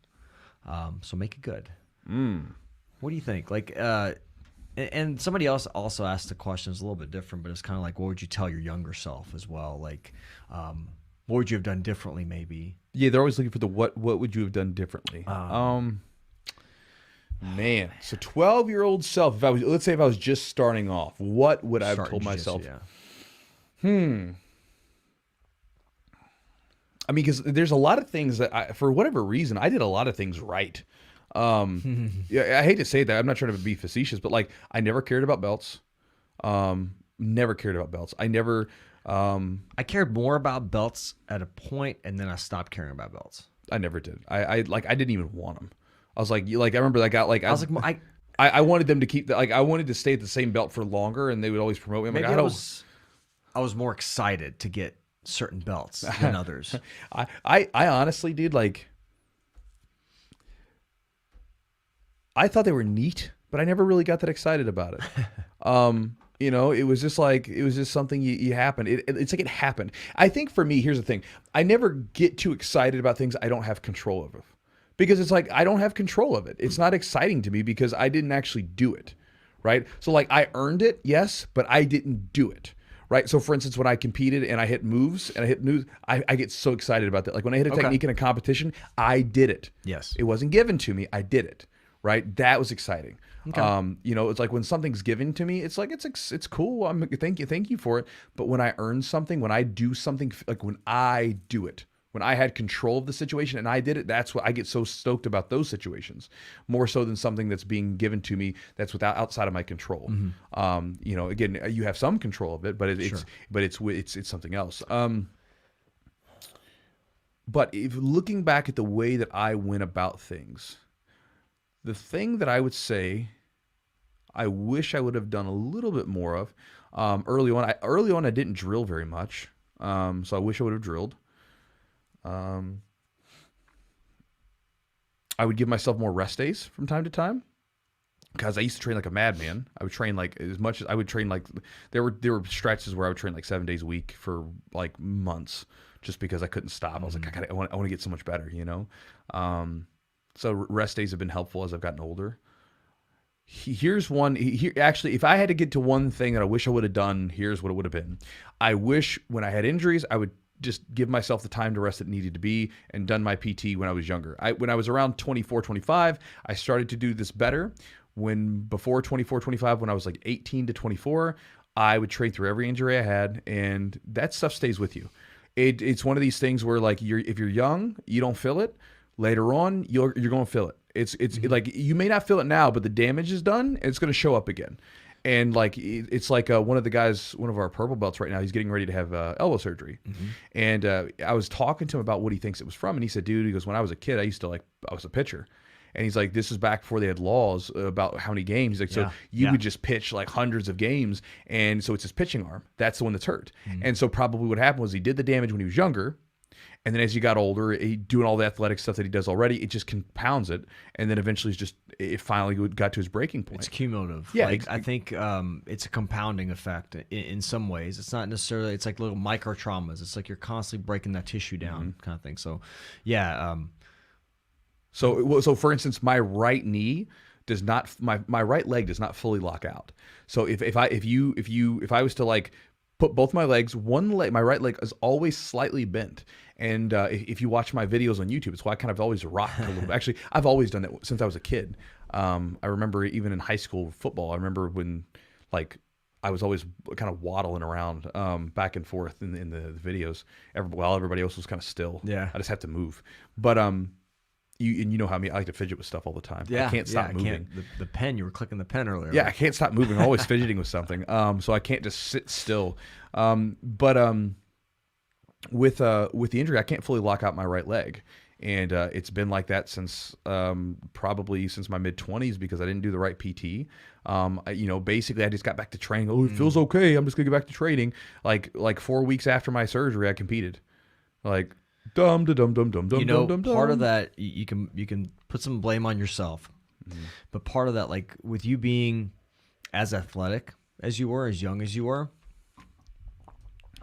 S1: so make it good. What do you think? Like, and somebody else also asked the question. It's a little bit different, but it's kind of like, what would you tell your younger self as well? Like, what would you have done differently, maybe?
S2: Yeah, they're always looking for the what would you have done differently. Man, so 12-year-old self, let's say if I was just starting off, what would I have told myself?
S1: Yeah.
S2: I mean, because there's a lot of things that for whatever reason, I did a lot of things right. Yeah, I hate to say that. I'm not trying to be facetious, but like I never cared about belts. Never cared about belts. I never.
S1: I cared more about belts at a point, and then I stopped caring about belts.
S2: I never did. I didn't even want them. I was like I remember I got like
S1: I was like,
S2: I wanted them to keep like I wanted to stay at the same belt for longer, and they would always promote me. I'm
S1: maybe
S2: like,
S1: I was more excited to get certain belts than others.
S2: I honestly, dude, like I thought they were neat, but I never really got that excited about it. You know, it was just something you happened. It's like it happened. I think for me, here's the thing. I never get too excited about things I don't have control of. Because it's like I don't have control of it. It's not exciting to me because I didn't actually do it, right? So like I earned it, yes, but I didn't do it, right? So for instance, when I competed and I hit moves, I get so excited about that. Like when I hit a technique in a competition, I did it.
S1: Yes.
S2: It wasn't given to me. I did it, right? That was exciting.
S1: Okay.
S2: You know, it's like when something's given to me, it's like it's cool. Thank you for it. But when I earn something, when I do something, like when I do it. When I had control of the situation and I did it, that's what I get so stoked about those situations, more so than something that's being given to me that's outside of my control.
S1: Mm-hmm.
S2: You know, again, you have some control of it, but it's something else. But if looking back at the way that I went about things, the thing that I would say I wish I would have done a little bit more of early on. I didn't drill very much, so I wish I would have drilled. I would give myself more rest days from time to time because I used to train like a madman. I would train like as much as I would train. Like there were stretches where I would train like 7 days a week for like months just because I couldn't stop. I was like, I want to get so much better, you know? So rest days have been helpful as I've gotten older. Here's one. Actually, if I had to get to one thing that I wish I would have done, here's what it would have been. I wish when I had injuries, I would just give myself the time to rest that needed to be and done my PT when I was younger. When I was around 24, 25, I started to do this better. Before 24, 25, when I was like 18 to 24, I would train through every injury I had, and that stuff stays with you. It's one of these things where like if you're young, you don't feel it. Later on, you're going to feel it. It's like you may not feel it now, but the damage is done, and it's going to show up again. And like it's like one of our purple belts right now, he's getting ready to have elbow surgery. And I was talking to him about what he thinks it was from, and he said, dude, he goes, when I was a kid, I was a pitcher. And he's like, this is back before they had laws about how many games. He's like, so you would just pitch like hundreds of games, and so it's his pitching arm. That's the one that's hurt. And so probably what happened was he did the damage when he was younger, and then as he got older, he doing all the athletic stuff that he does already, it just compounds it, and then eventually it finally got to his breaking point.
S1: It's cumulative.
S2: Yeah,
S1: like, I think it's a compounding effect in some ways. It's not necessarily. It's like little micro traumas. It's like you're constantly breaking that tissue down, kind of thing. So, yeah.
S2: So for instance, my right knee does not. My right leg does not fully lock out. So if I was to like put both my legs, my right leg is always slightly bent. And if you watch my videos on YouTube, it's why I kind of always rock a little bit. Actually, I've always done that since I was a kid. I remember even in high school football, I remember when like I was always kind of waddling around back and forth in the videos while everybody else was kind of still.
S1: Yeah.
S2: I just have to move. But you know how I like to fidget with stuff all the time. I can't stop moving.
S1: The pen, you were clicking the pen earlier.
S2: Yeah, I can't stop moving. I'm always fidgeting with something. So I can't just sit still. With the injury, I can't fully lock out my right leg. And it's been like that since probably since my mid-20s because I didn't do the right PT. Basically I just got back to training. Oh, it feels okay. I'm just going to get back to training. Like 4 weeks after my surgery, I competed. Like part
S1: of that you can put some blame on yourself. But part of that, like with you being as athletic as you were, as young as you were,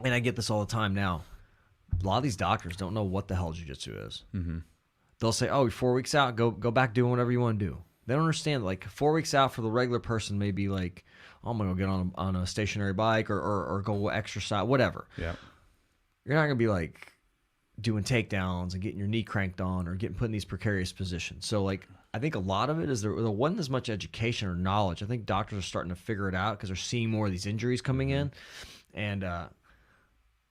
S1: and I get this all the time now, a lot of these doctors don't know what the hell jiu-jitsu is. They'll say, oh, 4 weeks out, go back doing whatever you want to do. They don't understand, like 4 weeks out for the regular person may be like, oh, I'm going to go get on a stationary bike or go exercise, whatever.
S2: Yeah.
S1: You're not going to be like doing takedowns and getting your knee cranked on or getting put in these precarious positions. So like I think a lot of it is there wasn't as much education or knowledge. I think doctors are starting to figure it out because they're seeing more of these injuries coming in. And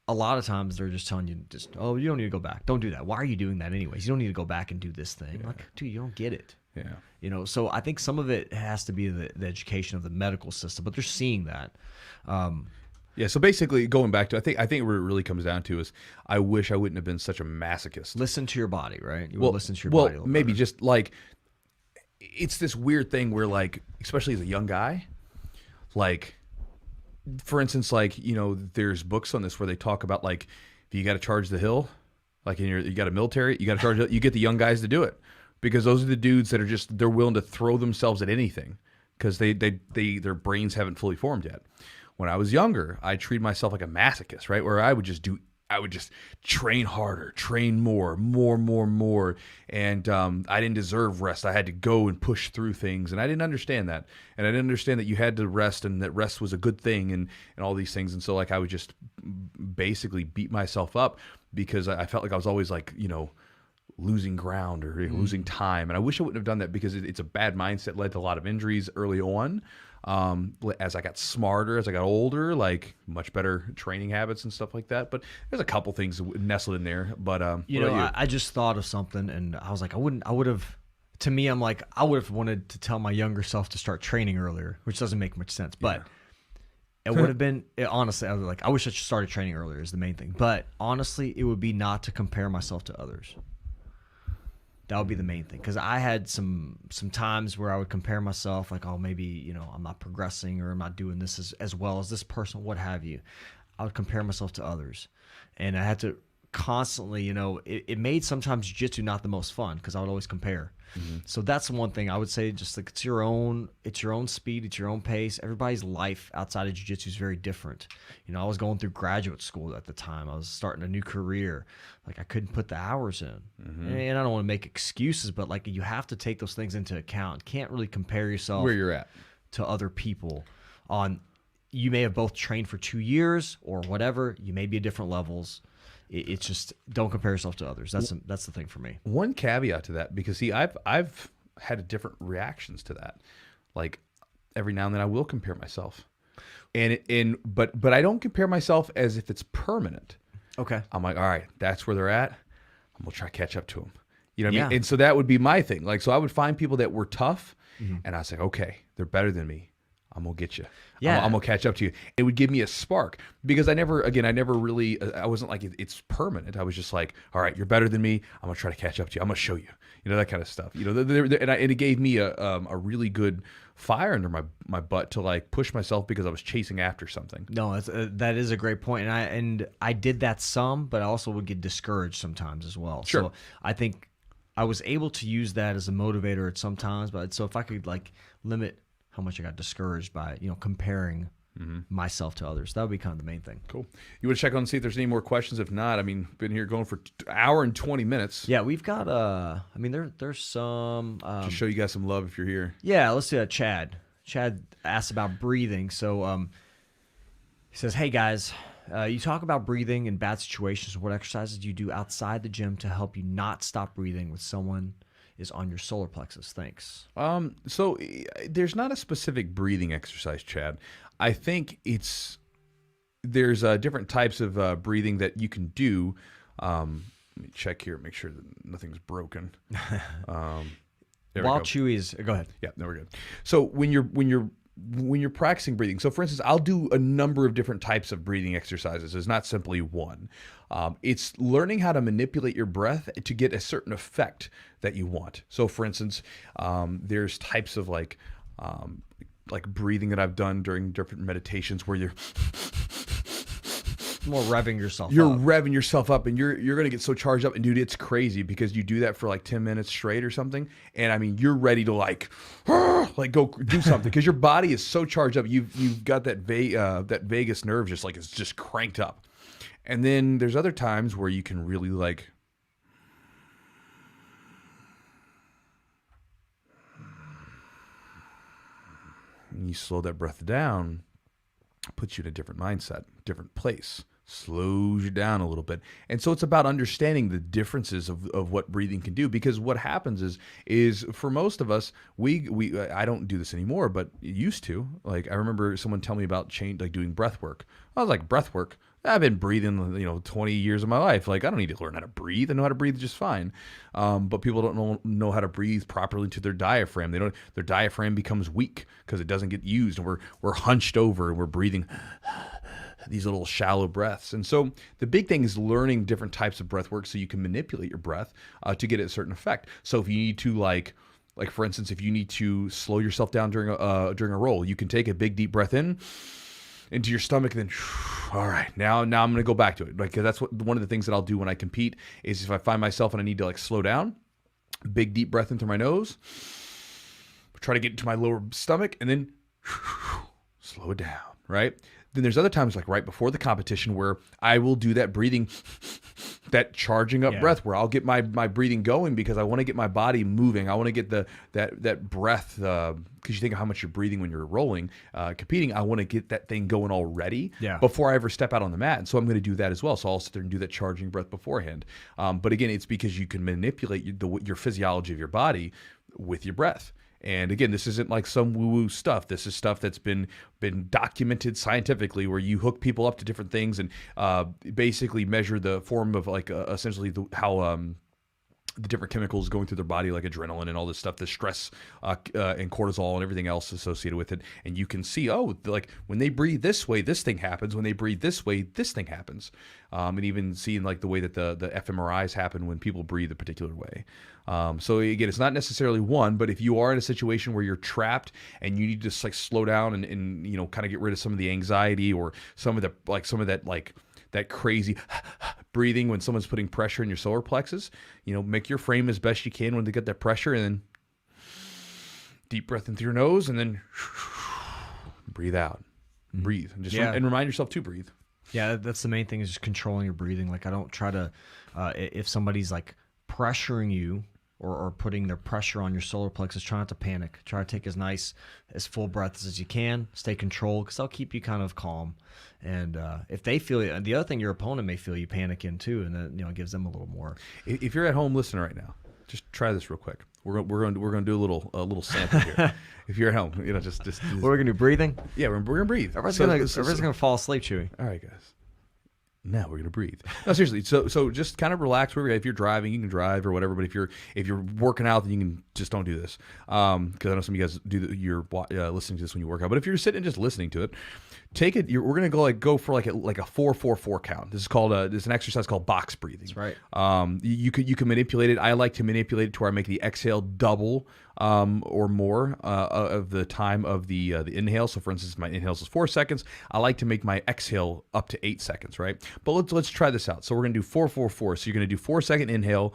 S1: a lot of times they're just telling you, oh, you don't need to go back. Don't do that. Why are you doing that anyways? You don't need to go back and do this thing. Yeah. Like, dude, you don't get it.
S2: Yeah.
S1: So I think some of it has to be the education of the medical system, but they're seeing that.
S2: Yeah. So basically, going back to, I think what it really comes down to is, I wish I wouldn't have been such a masochist.
S1: Listen to your body, right? You will listen to your body.
S2: Well, maybe just like, it's this weird thing where, like, especially as a young guy, like, for instance, like, there's books on this where they talk about, like, if you got to charge the hill, like you got a military, you got to charge, you get the young guys to do it, because those are the dudes that are they're willing to throw themselves at anything, because their brains haven't fully formed yet. When I was younger, I treated myself like a masochist, right? Where I would just train harder, train more, and I didn't deserve rest. I had to go and push through things, and I didn't understand that. And I didn't understand that you had to rest, and that rest was a good thing, and all these things. And so, like, I would just basically beat myself up because I felt like I was always, like, losing ground or losing time. And I wish I wouldn't have done that, because it's a bad mindset, led to a lot of injuries early on. As I got smarter, as I got older, like, much better training habits and stuff like that. But there's a couple things nestled in there. But
S1: I just thought of something, and I was like, I would have wanted to tell my younger self to start training earlier, which doesn't make much sense. But it would have been, honestly, I was like, I wish I started training earlier is the main thing. But honestly, it would be not to compare myself to others. That would be the main thing, because I had some times where I would compare myself, like, oh, maybe I'm not progressing, or I'm not doing this as well as this person, what have you. I would compare myself to others, and I had to constantly, it made sometimes jiu-jitsu not the most fun, because I would always compare. Mm-hmm. So that's one thing I would say, just like, it's your own speed, it's your own pace. Everybody's life outside of jiu-jitsu is very different. I was going through graduate school at the time. I was starting a new career. Like, I couldn't put the hours in. Mm-hmm. And I don't want to make excuses, but, like, you have to take those things into account. Can't really compare yourself
S2: where you're at
S1: to other people. You may have both trained for 2 years or whatever. You may be at different levels. It's just, don't compare yourself to others. That's the thing for me.
S2: One caveat to that, because see, I've had different reactions to that. Like, every now and then I will compare myself, but I don't compare myself as if it's permanent.
S1: Okay.
S2: I'm like, all right, that's where they're at. I'm gonna try to catch up to them. You know what I mean? And so that would be my thing. Like, so I would find people that were tough, and I was like, okay, they're better than me. I'm gonna get you. Yeah, I'm gonna catch up to you. It would give me a spark, because I never really, I wasn't like, it's permanent. I was just like, all right, you're better than me. I'm gonna try to catch up to you. I'm gonna show you. That kind of stuff. And it gave me a really good fire under my butt to, like, push myself, because I was chasing after something.
S1: No, that is a great point, and I did that some, but I also would get discouraged sometimes as well.
S2: Sure.
S1: So I think I was able to use that as a motivator at some times, but so if I could, like, limit how much I got discouraged by, comparing myself to others. That would be kind of the main thing.
S2: Cool. You want to check on and see if there's any more questions? If not, I mean, been here going for an hour and 20 minutes.
S1: Yeah, we've got, there's some.
S2: Just show you guys some love if you're here.
S1: Yeah, let's see. Chad asked about breathing. So he says, hey guys, you talk about breathing in bad situations. What exercises do you do outside the gym to help you not stop breathing when someone is on your solar plexus? Thanks.
S2: So there's not a specific breathing exercise, Chad. I think there's different types of breathing that you can do. Let me check here, make sure that nothing's broken.
S1: While Chewy's, go ahead.
S2: Yeah, no, we're good. So when you're practicing breathing, so for instance, I'll do a number of different types of breathing exercises. It's not simply one. It's learning how to manipulate your breath to get a certain effect that you want. So for instance, there's types of like breathing that I've done during different meditations where you're
S1: more revving yourself up.
S2: You're revving yourself up, and you're going to get so charged up. And dude, it's crazy, because you do that for like 10 minutes straight or something. And I mean, you're ready to like go do something, because your body is so charged up. You've got that vagus nerve it's just cranked up. And then there's other times where you can really like, and you slow that breath down, puts you in a different mindset, different place, slows you down a little bit. And so it's about understanding the differences of what breathing can do, because what happens is for most of us, I don't do this anymore, but used to. Like, I remember someone telling me about doing breath work. I was like, breath work? I've been breathing, 20 years of my life. Like, I don't need to learn how to breathe. I know how to breathe just fine. But people don't know how to breathe properly to their diaphragm. Their diaphragm becomes weak because it doesn't get used. And we're hunched over and we're breathing these little shallow breaths. And so the big thing is learning different types of breath work so you can manipulate your breath to get a certain effect. So if you need to like for instance, if you need to slow yourself down during a roll, you can take a big deep breath into your stomach, and then, all right, now I'm going to go back to it. Like, 'cause that's one of the things that I'll do when I compete is if I find myself and I need to like slow down, big deep breath in through my nose, try to get into my lower stomach, and then slow it down, right? Then there's other times like right before the competition where I will do that breathing, that charging up breath where I'll get my breathing going because I want to get my body moving. I want to get that breath because you think of how much you're breathing when you're rolling, competing. I want to get that thing going already before I ever step out on the mat. And so I'm going to do that as well. So I'll sit there and do that charging breath beforehand. But again, it's because you can manipulate your physiology of your body with your breath. And again, this isn't like some woo-woo stuff. This is stuff that's been documented scientifically, where you hook people up to different things and basically measure the form of like essentially how the different chemicals going through their body, like adrenaline and all this stuff, the stress and cortisol and everything else associated with it. And you can see, like when they breathe this way, this thing happens. When they breathe this way, this thing happens. And even seeing like the way that the fMRIs happen when people breathe a particular way. So again, it's not necessarily one, but if you are in a situation where you're trapped and you need to just like slow down and kind of get rid of some of the anxiety or some of that crazy breathing when someone's putting pressure in your solar plexus, make your frame as best you can when they get that pressure, and then deep breath in through your nose, and then breathe out. Breathe. And just and remind yourself to breathe.
S1: Yeah, that's the main thing, is just controlling your breathing. Like, I don't try to, if somebody's like pressuring you or putting their pressure on your solar plexus, try not to panic. Try to take as full breaths as you can. Stay controlled, because they'll keep you kind of calm. And if they feel it, the other thing, your opponent may feel you panicking too, and then it gives them a little more.
S2: If you're at home listening right now, just try this real quick. We're going to do a little sample here. If you're at home, just
S1: what we're gonna do, breathing.
S2: Yeah, we're gonna breathe.
S1: Everybody's gonna fall asleep, Chewy.
S2: All right, guys. Now we're gonna breathe. No, seriously. So just kind of relax. If you're driving, you can drive or whatever. But if you're working out, then you can just don't do this. Because I know some of you guys you're listening to this when you work out. But if you're sitting and just listening to it, take it. We're gonna go for like a 4-4-4 count. This is called there's an exercise called box breathing.
S1: That's right.
S2: You can manipulate it. I like to manipulate it to where I make the exhale double or more of the time of the inhale. So for instance, my inhale is 4 seconds. I like to make my exhale up to 8 seconds, right? But let's try this out. So we're gonna do 4-4-4. So you're gonna do 4-second inhale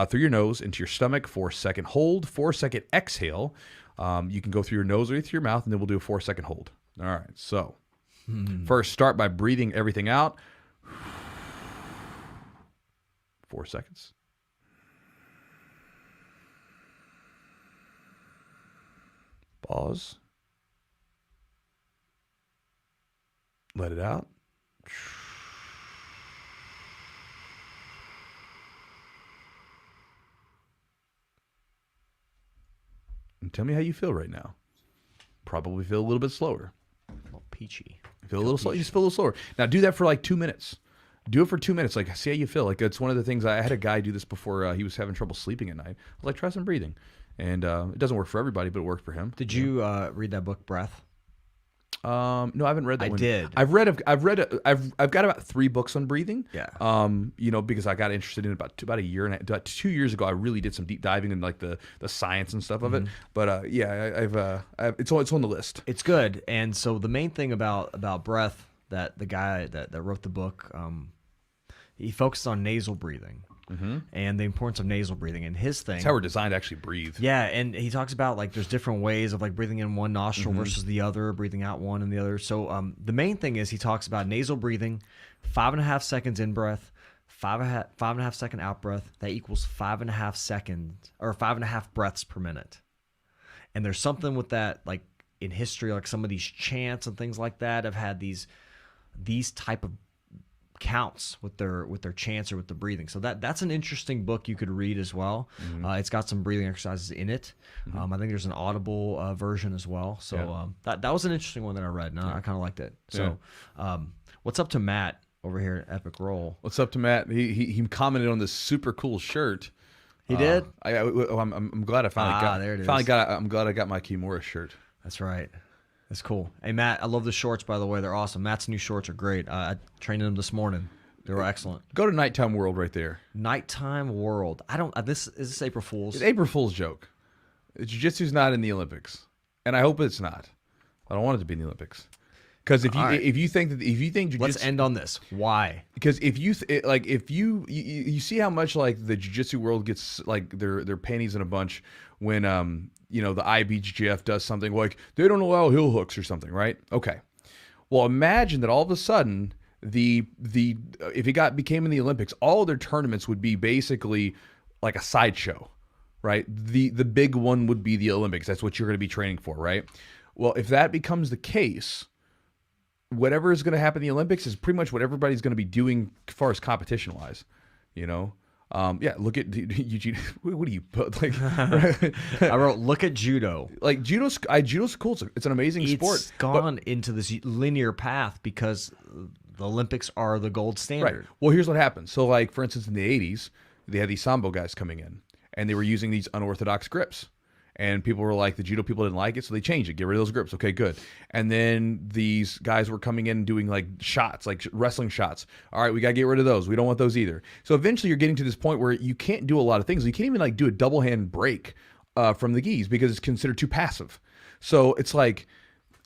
S2: through your nose into your stomach, 4-second hold, 4-second exhale. You can go through your nose or through your mouth, and then we'll do a 4-second hold. All right. So first, start by breathing everything out. 4 seconds. Pause. Let it out. And tell me how you feel right now. Probably feel a little bit slower.
S1: A little peachy.
S2: Feel a little slow. You just feel a little slower. Now do that for like 2 minutes. Do it for 2 minutes. Like, see how you feel. Like, it's one of the things. I had a guy do this before. He was having trouble sleeping at night. I was like, try some breathing. And it doesn't work for everybody, but it worked for him.
S1: Did you read that book, Breath?
S2: No, I haven't read that one.
S1: I did.
S2: I've got about 3 books on breathing.
S1: Yeah.
S2: Because I got interested in it about a year and about 2 years ago. I really did some deep diving in like the science and stuff of it. But it's on the list.
S1: It's good. And so the main thing about breath, that the guy that wrote the book, he focused on nasal breathing. And the importance of nasal breathing, and his thing.
S2: It's how we're designed to actually breathe.
S1: Yeah, and he talks about like there's different ways of like breathing in one nostril versus the other, breathing out one and the other. So the main thing is he talks about nasal breathing, 5.5 seconds in breath, 5.5 second out breath. That equals 5.5 seconds or 5.5 breaths per minute. And there's something with that, like in history, like some of these chants and things like that have had these type of counts with their chants or with the breathing. So that's an interesting book you could read as well. It's got some breathing exercises in it. I think there's an Audible version as well. So that was an interesting one that I read, and I kind of liked it. So what's up to Matt? over here at Epic Roll.
S2: What's up to Matt? He commented on this super cool shirt.
S1: He did?
S2: I'm glad I finally got.
S1: There it is.
S2: I'm glad I got my Kimura shirt.
S1: That's right. That's cool. Hey, Matt, I love the shorts, by the way. They're awesome. Matt's new shorts are great. I trained them this morning. They were excellent.
S2: Go to Nighttime World right there.
S1: Nighttime World. I don't. Is this April Fool's?
S2: It's April Fool's joke. Jiu-Jitsu's not in the Olympics, and I hope it's not. I don't want it to be in the Olympics. Because if you think jiu-jitsu,
S1: let's end on this. Why?
S2: Because if you you see how much like the jiu-jitsu world gets like their panties in a bunch when the IBJJF does something like they don't allow heel hooks or something, right? Okay. Well, imagine that all of a sudden if it became in the Olympics, all of their tournaments would be basically like a sideshow, right? The big one would be the Olympics. That's what you're going to be training for, right? Well, if that becomes the case, whatever is going to happen in the Olympics is pretty much what everybody's going to be doing as far as competition wise, look at Eugene. What do you put? Like,
S1: I wrote, look at judo.
S2: Like judo's cool. It's an amazing sport.
S1: It's gone into this linear path because the Olympics are the gold standard.
S2: Right. Well, here's what happens. So, like for instance, in the '80s, they had these sambo guys coming in, and they were using these unorthodox grips. And people were like, the judo people didn't like it, so they changed it. Get rid of those grips. Okay, good. And then these guys were coming in and doing like shots, like wrestling shots. All right, we got to get rid of those. We don't want those either. So eventually you're getting to this point where you can't do a lot of things. You can't even like do a double hand break from the gis because it's considered too passive. So it's like,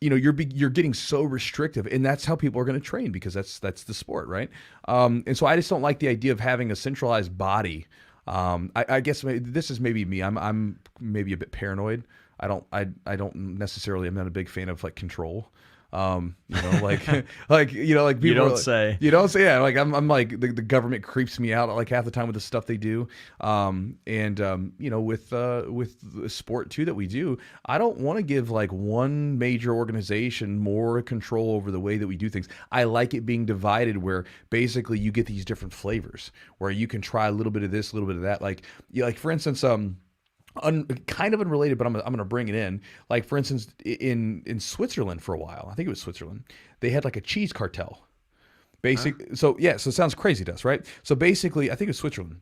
S2: you're getting so restrictive, and that's how people are going to train because that's the sport, right? And so I just don't like the idea of having a centralized body. I guess this is maybe me. I'm maybe a bit paranoid. I don't necessarily. I'm not a big fan of like control. Like people
S1: You don't say.
S2: You don't say. Yeah, like I'm like the government creeps me out like half the time with the stuff they do. With the sport too that we do, I don't want to give like one major organization more control over the way that we do things. I like it being divided where basically you get these different flavors where you can try a little bit of this, a little bit of that. Like for instance, kind of unrelated, but I'm gonna bring it in. Like for instance, in Switzerland for a while, I think it was Switzerland, they had like a cheese cartel. So it sounds crazy to us, right? So basically, I think it was Switzerland.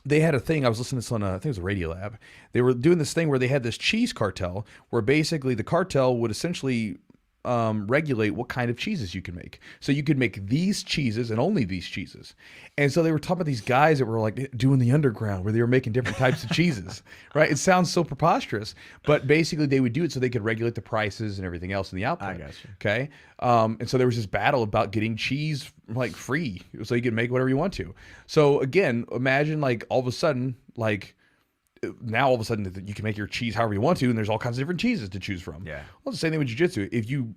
S2: They had a thing. I was listening to this on I think it was a Radio Lab. They were doing this thing where they had this cheese cartel, where basically the cartel would essentially regulate what kind of cheeses you can make. So you could make these cheeses and only these cheeses. And so they were talking about these guys that were like doing the underground where they were making different types of cheeses, right? It sounds so preposterous, but basically they would do it so they could regulate the prices and everything else in the output.
S1: I got you.
S2: Okay. And so there was this battle about getting cheese like free so you could make whatever you want to. So again, imagine like all of a sudden, like now all of a sudden you can make your cheese however you want to, and there's all kinds of different cheeses to choose from.
S1: Yeah.
S2: Well, the same thing with jiu-jitsu. If you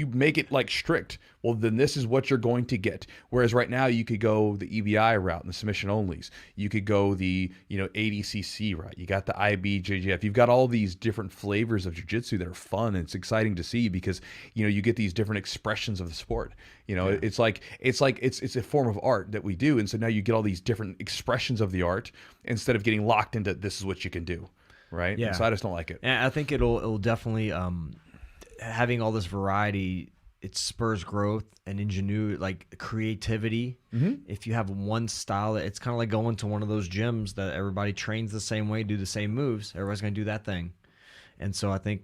S2: make it like strict, well, then this is what you're going to get. Whereas right now you could go the EBI route and the submission onlys. You could go the 80cc route. You got the IBJJF. You've got all these different flavors of jiu-jitsu that are fun, and it's exciting to see because you get these different expressions of the sport. It's a form of art that we do, and so now you get all these different expressions of the art instead of getting locked into this is what you can do, right?
S1: Yeah.
S2: And so I just don't like it.
S1: And I think it'll definitely having all this variety. It spurs growth and ingenuity, like creativity. Mm-hmm. If you have one style, it's kind of like going to one of those gyms that everybody trains the same way, do the same moves. Everybody's going to do that thing, and so I think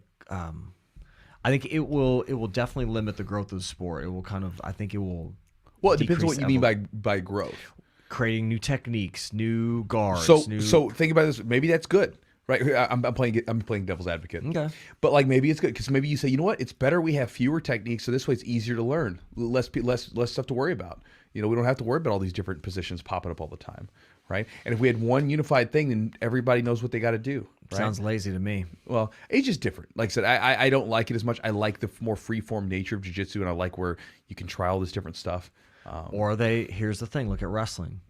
S1: it will definitely limit the growth of the sport. It will it will.
S2: Well, it depends on what you mean by growth.
S1: Creating new techniques, new guards.
S2: So think about this. Maybe that's good, right? I'm playing devil's advocate.
S1: Okay.
S2: But like maybe it's good because maybe you say, you know what? It's better we have fewer techniques, so this way it's easier to learn, less stuff to worry about. We don't have to worry about all these different positions popping up all the time, right? And if we had one unified thing, then everybody knows what they got to do. Right?
S1: Sounds lazy to me.
S2: Well, it's just different. Like I said, I don't like it as much. I like the more free-form nature of jiu-jitsu, and I like where you can try all this different stuff.
S1: Here's the thing. Look at wrestling.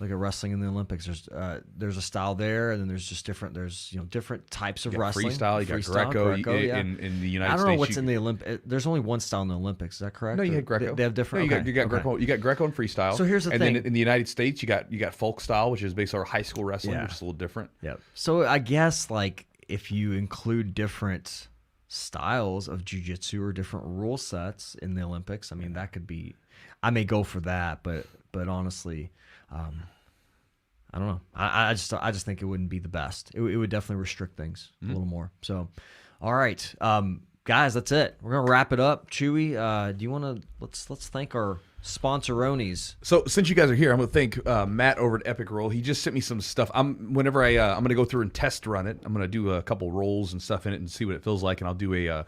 S1: Look at wrestling in the Olympics. There's a style there, and then there's just different. There's different types of wrestling.
S2: Freestyle. You got Greco in the United States.
S1: I don't know what's in the Olympics. There's only one style in the Olympics. Is that correct?
S2: No, you had Greco.
S1: They have different.
S2: No, you got Greco. You got Greco and freestyle.
S1: So here's the thing.
S2: And then in the United States, you got folk style, which is basically high school wrestling, which is a little different.
S1: Yeah. So I guess like if you include different styles of jiu-jitsu or different rule sets in the Olympics. I mean, that could be. I may go for that, but honestly, I don't know. I just think it wouldn't be the best. It would definitely restrict things a little more. So, all right, guys, that's it. We're gonna wrap it up. Chewy, do you want to let's thank our sponsoronies.
S2: So since you guys are here, I'm gonna thank Matt over at Epic Roll. He just sent me some stuff. I'm gonna go through and test run it. I'm gonna do a couple rolls and stuff in it and see what it feels like, and I'll do a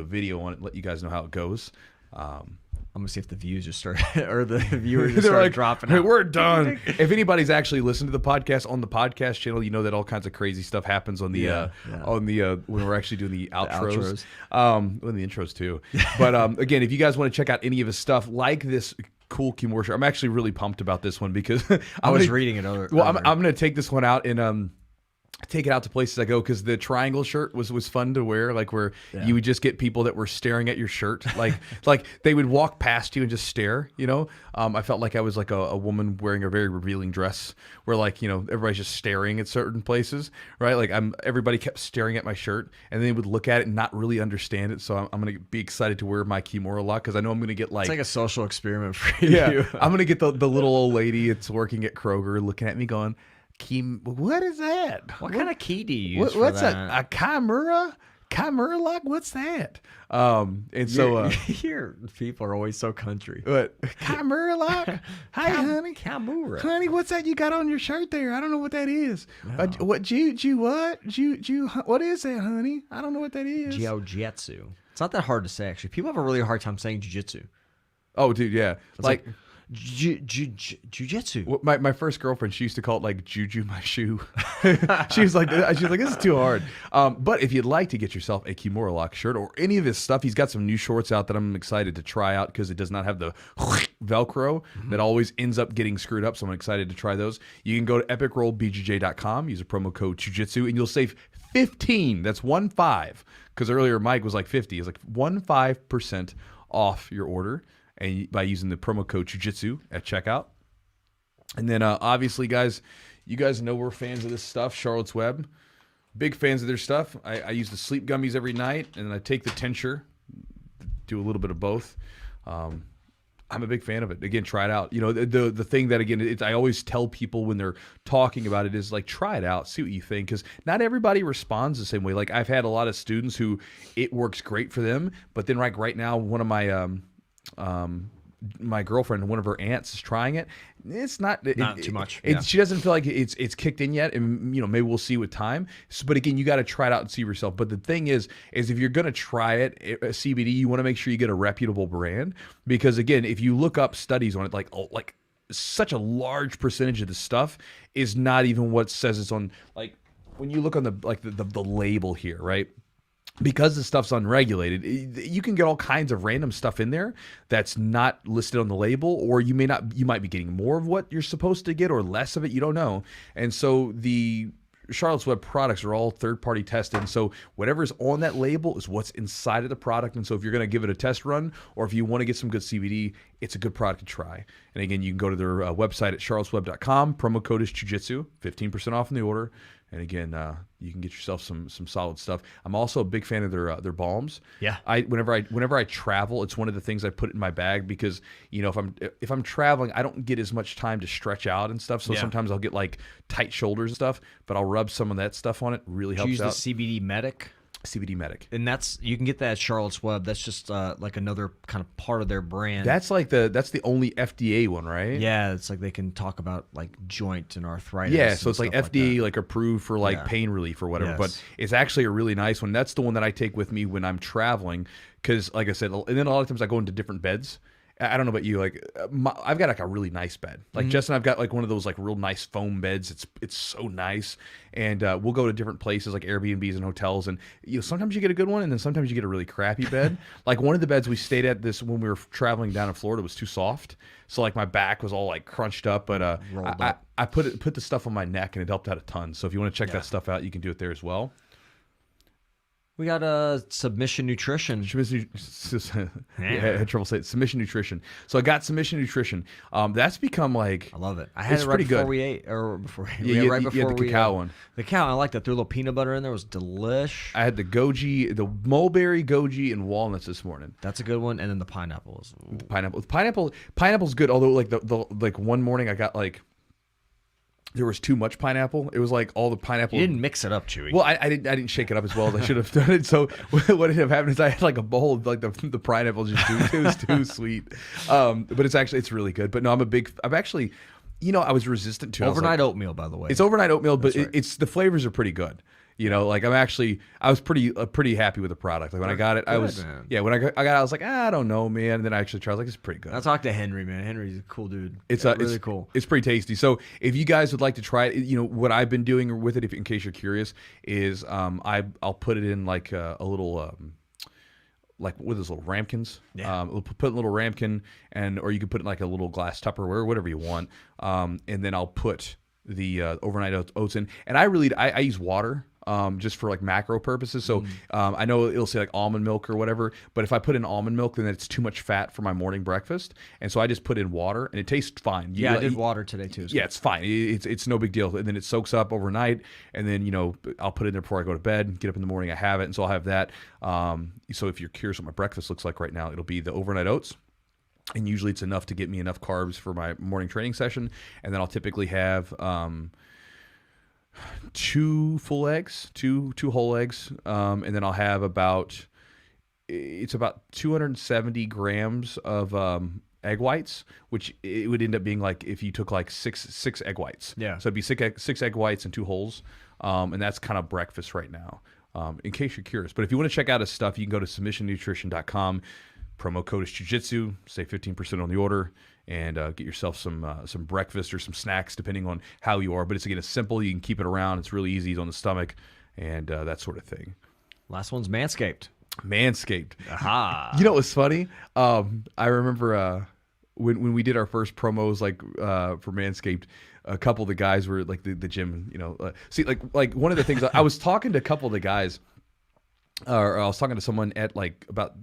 S2: video on it and let you guys know how it goes.
S1: I'm gonna see if the views just start or the viewers just start dropping.
S2: Hey, we're done. If anybody's actually listened to the podcast on the podcast channel, you know that all kinds of crazy stuff happens on the when we're actually doing the outros. The intros too. But again, if you guys want to check out any of his stuff like this cool Kimura shirt, I'm actually really pumped about this one because
S1: I was reading it over.
S2: Well, I'm gonna take this one out and take it out to places I go because the triangle shirt was fun to wear, like where you would just get people that were staring at your shirt, like they would walk past you and just stare, you know. I felt like I was like a woman wearing a very revealing dress where, like, you know, everybody's just staring at certain places, right? Like everybody kept staring at my shirt and they would look at it and not really understand it. So I'm gonna be excited to wear my Kimura a lot because I know I'm gonna get
S1: it's like a social experiment for you.
S2: Yeah, I'm gonna get the little old lady that's working at Kroger looking at me going, what is that?
S1: What kind of key do you use?
S2: What's
S1: for that?
S2: a Kimura? Kimura lock? What's that? And so
S1: here people are always so country.
S2: What? Kimura lock? Hi, honey.
S1: Kimura.
S2: Honey, what's that you got on your shirt there? I don't know what that is.
S1: No.
S2: What is that, honey? I don't know what that is.
S1: Jiu-Jitsu. It's not that hard to say, actually. People have a really hard time saying jiu-jitsu.
S2: Oh, dude, yeah.
S1: It's like Jiu-Jitsu.
S2: My first girlfriend, she used to call it like Juju my shoe. she was like, this is too hard. But if you'd like to get yourself a Kimura lock shirt or any of his stuff, he's got some new shorts out that I'm excited to try out because it does not have the Velcro that always ends up getting screwed up. So I'm excited to try those. You can go to epicrollbjj.com, use a promo code Chewjitsu, and you'll save 15. That's 15. Because earlier Mike was like 50. It's like 15% off your order. And by using the promo code Chewjitsu at checkout. And then obviously, guys, you guys know we're fans of this stuff. Charlotte's Web, big fans of their stuff. I use the sleep gummies every night, and then I take the tincture, do a little bit of both. I'm a big fan of it. Again, try it out. You know, the thing that, again, I always tell people when they're talking about it is like, try it out, see what you think, because not everybody responds the same way. Like I've had a lot of students who it works great for them, but then like right now, one of my girlfriend, one of her aunts, is trying it. It's not
S1: too much.
S2: She doesn't feel like it's kicked in yet, and you know, maybe we'll see with time. But again, you got to try it out and see yourself. But the thing is if you're gonna try it, CBD, you want to make sure you get a reputable brand, because again, if you look up studies on it, like such a large percentage of the stuff is not even what says it's on. Like when you look on the label here, right? Because the stuff's unregulated, you can get all kinds of random stuff in there that's not listed on the label, or you might be getting more of what you're supposed to get or less of it. You don't know. And so the Charlotte's Web products are all third-party tested. And so whatever's on that label is what's inside of the product. And so if you're going to give it a test run, or if you want to get some good CBD, it's a good product to try. And again, you can go to their website at charlottesweb.com. Promo code is Chewjitsu, 15% off in the order. And again, you can get yourself some solid stuff. I'm also a big fan of their balms.
S1: Yeah.
S2: Whenever I travel, it's one of the things I put in my bag because, you know, if I'm traveling, I don't get as much time to stretch out and stuff. So sometimes I'll get like tight shoulders and stuff, but I'll rub some of that stuff on it. Really helps out.
S1: Use the CBD Medic.
S2: CBD Medic.
S1: And you can get that at Charlotte's Web. That's just like another kind of part of their brand.
S2: That's the only FDA one, right?
S1: Yeah, it's like they can talk about like joint and arthritis.
S2: Yeah, so it's like FDA
S1: like
S2: approved for like pain relief or whatever.
S1: Yes.
S2: But it's actually a really nice one. That's the one that I take with me when I'm traveling because, like I said, and then a lot of times I go into different beds. I don't know about you, like I've got like a really nice bed. Like Justin, I've got like one of those like real nice foam beds. It's so nice, and we'll go to different places like Airbnbs and hotels, and you know sometimes you get a good one, and then sometimes you get a really crappy bed. Like one of the beds we stayed at when we were traveling down in Florida was too soft, so like my back was all like crunched up. But I put the stuff on my neck, and it helped out a ton. So if you want to check that stuff out, you can do it there as well.
S1: We got Submission Nutrition.
S2: I had trouble saying it. Submission Nutrition. So I got Submission Nutrition. That's become like,
S1: I love it. I had it right before we ate, or before
S2: right before you had the cacao one.
S1: The cacao, I like that. Threw a little peanut butter in there. It was delish.
S2: I had the goji, the mulberry, goji, and walnuts this morning.
S1: That's a good one. And then the pineapple was
S2: Pineapple's good. Although like one morning I got like, there was too much pineapple. It was like all the pineapple.
S1: You didn't mix it up, Chewy.
S2: Well, I didn't shake it up as well as I should have done it. So what ended up happening is I had like a bowl of like the pineapple just it was too sweet. But it's really good. But no, I'm actually, I was resistant to it.
S1: Overnight oatmeal, by the way.
S2: It's overnight oatmeal, but
S1: right.
S2: it's the flavors are pretty good. Like I was pretty happy with the product. Like when I got it, when I got it, I was like, I don't know, man. And then I actually tried. I was like, it's pretty good.
S1: I talked to Henry, man. Henry's a cool dude.
S2: It's
S1: really cool.
S2: It's pretty tasty. So if you guys would like to try it, what I've been doing with it, in case you're curious, is I'll put it in like a little like with those little ramekins.
S1: Yeah.
S2: We'll put in a little ramekin, or you could put it in like a little glass Tupperware, whatever you want. And then I'll put the overnight oats in, and I use water. Just for like macro purposes. So I know it'll say like almond milk or whatever, but if I put in almond milk, then it's too much fat for my morning breakfast. And so I just put in water, and it tastes fine.
S1: I did water today too.
S2: Yeah, it's fine. It's no big deal. And then it soaks up overnight, and then I'll put it in there before I go to bed. Get up in the morning, I have it, and so I'll have that. So if you're curious what my breakfast looks like right now, it'll be the overnight oats. And usually it's enough to get me enough carbs for my morning training session. And then I'll typically have 2 full eggs, two whole eggs, and then I'll have about 270 grams of egg whites, which it would end up being like if you took like six egg whites.
S1: Yeah.
S2: So it'd be six egg whites and 2 wholes, and that's kind of breakfast right now. In case you're curious, but if you want to check out his stuff, you can go to submissionnutrition.com. Promo code is Jiu-Jitsu. Save 15% on the order. And get yourself some breakfast or some snacks, depending on how you are. But it's simple. You can keep it around. It's really easy. It's on the stomach, and that sort of thing.
S1: Last one's Manscaped.
S2: Aha! What was funny? I remember when we did our first promos, like for Manscaped, a couple of the guys were like the gym. See, like one of the things I was talking to a couple of the guys, or I was talking to someone at like about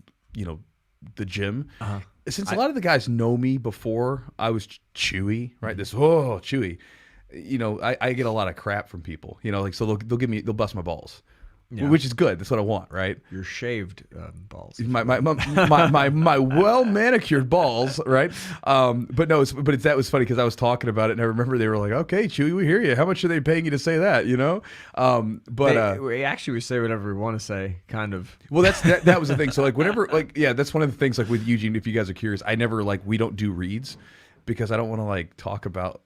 S2: the gym.
S1: Uh-huh.
S2: Since a lot of the guys know me before I was Chewy, right? Chewy. I get a lot of crap from people. So they'll bust my balls, which is good. That's what I want, right?
S1: Your shaved balls.
S2: My well manicured balls, right? But that was funny because I was talking about it, and I remember they were like, "Okay, Chewy, we hear you. How much are they paying you to say that?"
S1: We actually say whatever we want to say, kind of.
S2: Well, that was the thing. So like whenever that's one of the things like with Eugene. If you guys are curious, I never we don't do reads because I don't want to talk about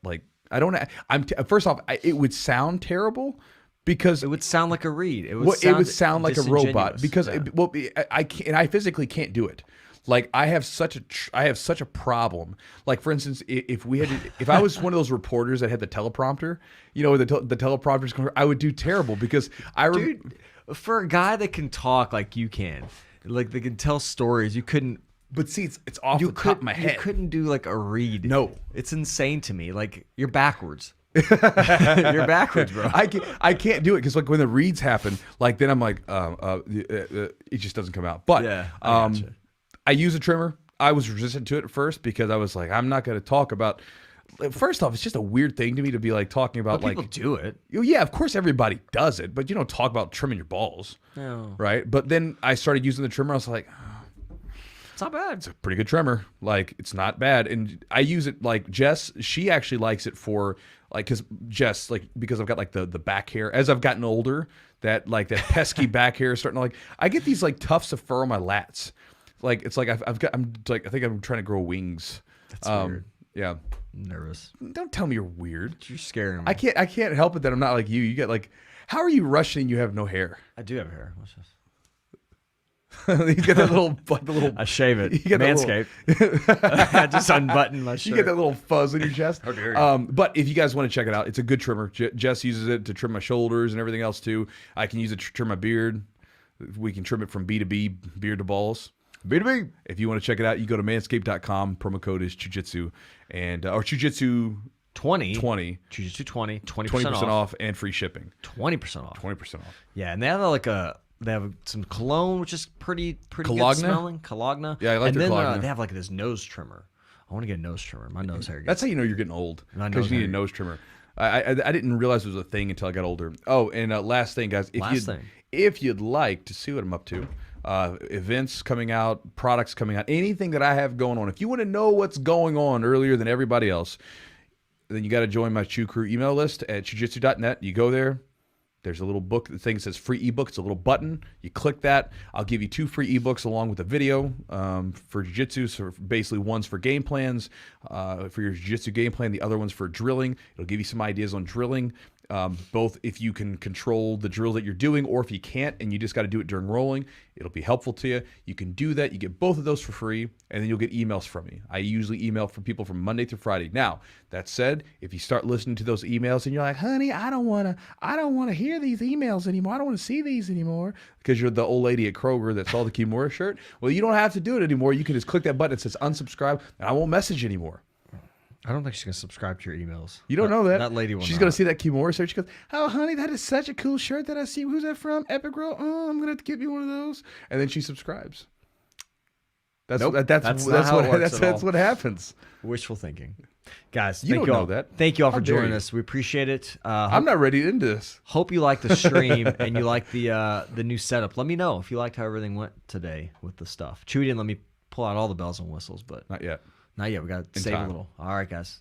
S2: first off, it would sound terrible. Because
S1: it would sound like a reed.
S2: It would sound like a robot. Because I can't, and I physically can't do it. Like I have such a problem. Like for instance, if I was one of those reporters that had the teleprompter, the teleprompter's going, I would do terrible because
S1: Dude, for a guy that can talk like you can, like they can tell stories, you couldn't.
S2: But see, it's off the top of my head.
S1: You couldn't do like a read.
S2: No,
S1: it's insane to me. Like you're backwards. You're backwards, bro.
S2: I can't do it because like when the reads happen, like then I'm like, it just doesn't come out. But I use a trimmer. I was resistant to it at first because I was like, I'm not going to talk about. First off, it's just a weird thing to me to be like talking about
S1: people do it.
S2: Yeah, of course everybody does it, but you don't talk about trimming your balls, right? But then I started using the trimmer. I was like,
S1: it's not bad.
S2: It's a pretty good trimmer. Like it's not bad, and I use it like Jess. She actually likes it for. Because I've got like the back hair as I've gotten older, that pesky back hair is starting to I get these like tufts of fur on my lats, like it's like I think I'm trying to grow wings.
S1: That's weird.
S2: Yeah,
S1: I'm nervous.
S2: Don't tell me you're weird.
S1: You're scaring me.
S2: I can't help it that I'm not like you. You get how are you Russian and you have no hair?
S1: I do have hair. What's this?
S2: You get that little.
S1: I shave it.
S2: You get
S1: Manscaped. I just unbutton my shirt.
S2: You get that little fuzz in your chest.
S1: How dare you?
S2: But if you guys want to check it out, it's a good trimmer. Jess uses it to trim my shoulders and everything else too. I can use it to trim my beard. We can trim it from B to B, beard to balls.
S1: B to B.
S2: If you want to check it out, you go to manscaped.com. Promo code is Jiu-Jitsu or Jiu-Jitsu
S1: 20.
S2: Jiu-Jitsu
S1: 20. 20%
S2: off and free shipping.
S1: 20% off.
S2: 20% off.
S1: Yeah, and they have like a They have some cologne, which is pretty good smelling. Cologne.
S2: Yeah, I like
S1: and
S2: their
S1: then
S2: cologne.
S1: they have like this nose trimmer. I want to get a nose trimmer. My nose hair.
S2: That's how you know you're getting old, because you need a nose trimmer. I didn't realize it was a thing until I got older. Oh, and last thing, guys. If you'd like to see what I'm up to, events coming out, products coming out, anything that I have going on. If you want to know what's going on earlier than everybody else, then you got to join my Chew Crew email list at chewjitsu.net. You go there. There's a little book, the thing that says free ebook. It's a little button. You click that. I'll give you 2 free ebooks along with a video for jiu-jitsu. So basically, one's for game plans, for your jiu-jitsu game plan. The other one's for drilling. It'll give you some ideas on drilling, both if you can control the drills that you're doing, or if you can't and you just got to do it during rolling. It'll be helpful to you. You can do that. You get both of those for free, and then you'll get emails from me. I usually email from people from Monday through Friday. Now, that said, if you start listening to those emails and you're like, honey, I don't want to hear these emails anymore. I don't want to see these anymore, because you're the old lady at Kroger that saw the Kimura shirt. Well, you don't have to do it anymore. You can just click that button that says unsubscribe, and I won't message you anymore.
S1: I don't think she's going to subscribe to your emails.
S2: You don't know that.
S1: That lady will
S2: She's going to see that Kimura shirt. She goes, oh, honey, that is such a cool shirt that I see. Who's that from? Epic Row? Oh, I'm going to have to get me one of those. And then she subscribes. That's what happens.
S1: Wishful thinking. Guys,
S2: you don't know that.
S1: Thank you all for joining us. We appreciate it.
S2: I'm not ready into this.
S1: Hope you like the stream and you like the new setup. Let me know if you liked how everything went today with the stuff. Chewy didn't let me pull out all the bells and whistles, but
S2: Not yet.
S1: Not yet. We got to save a little. All right, guys.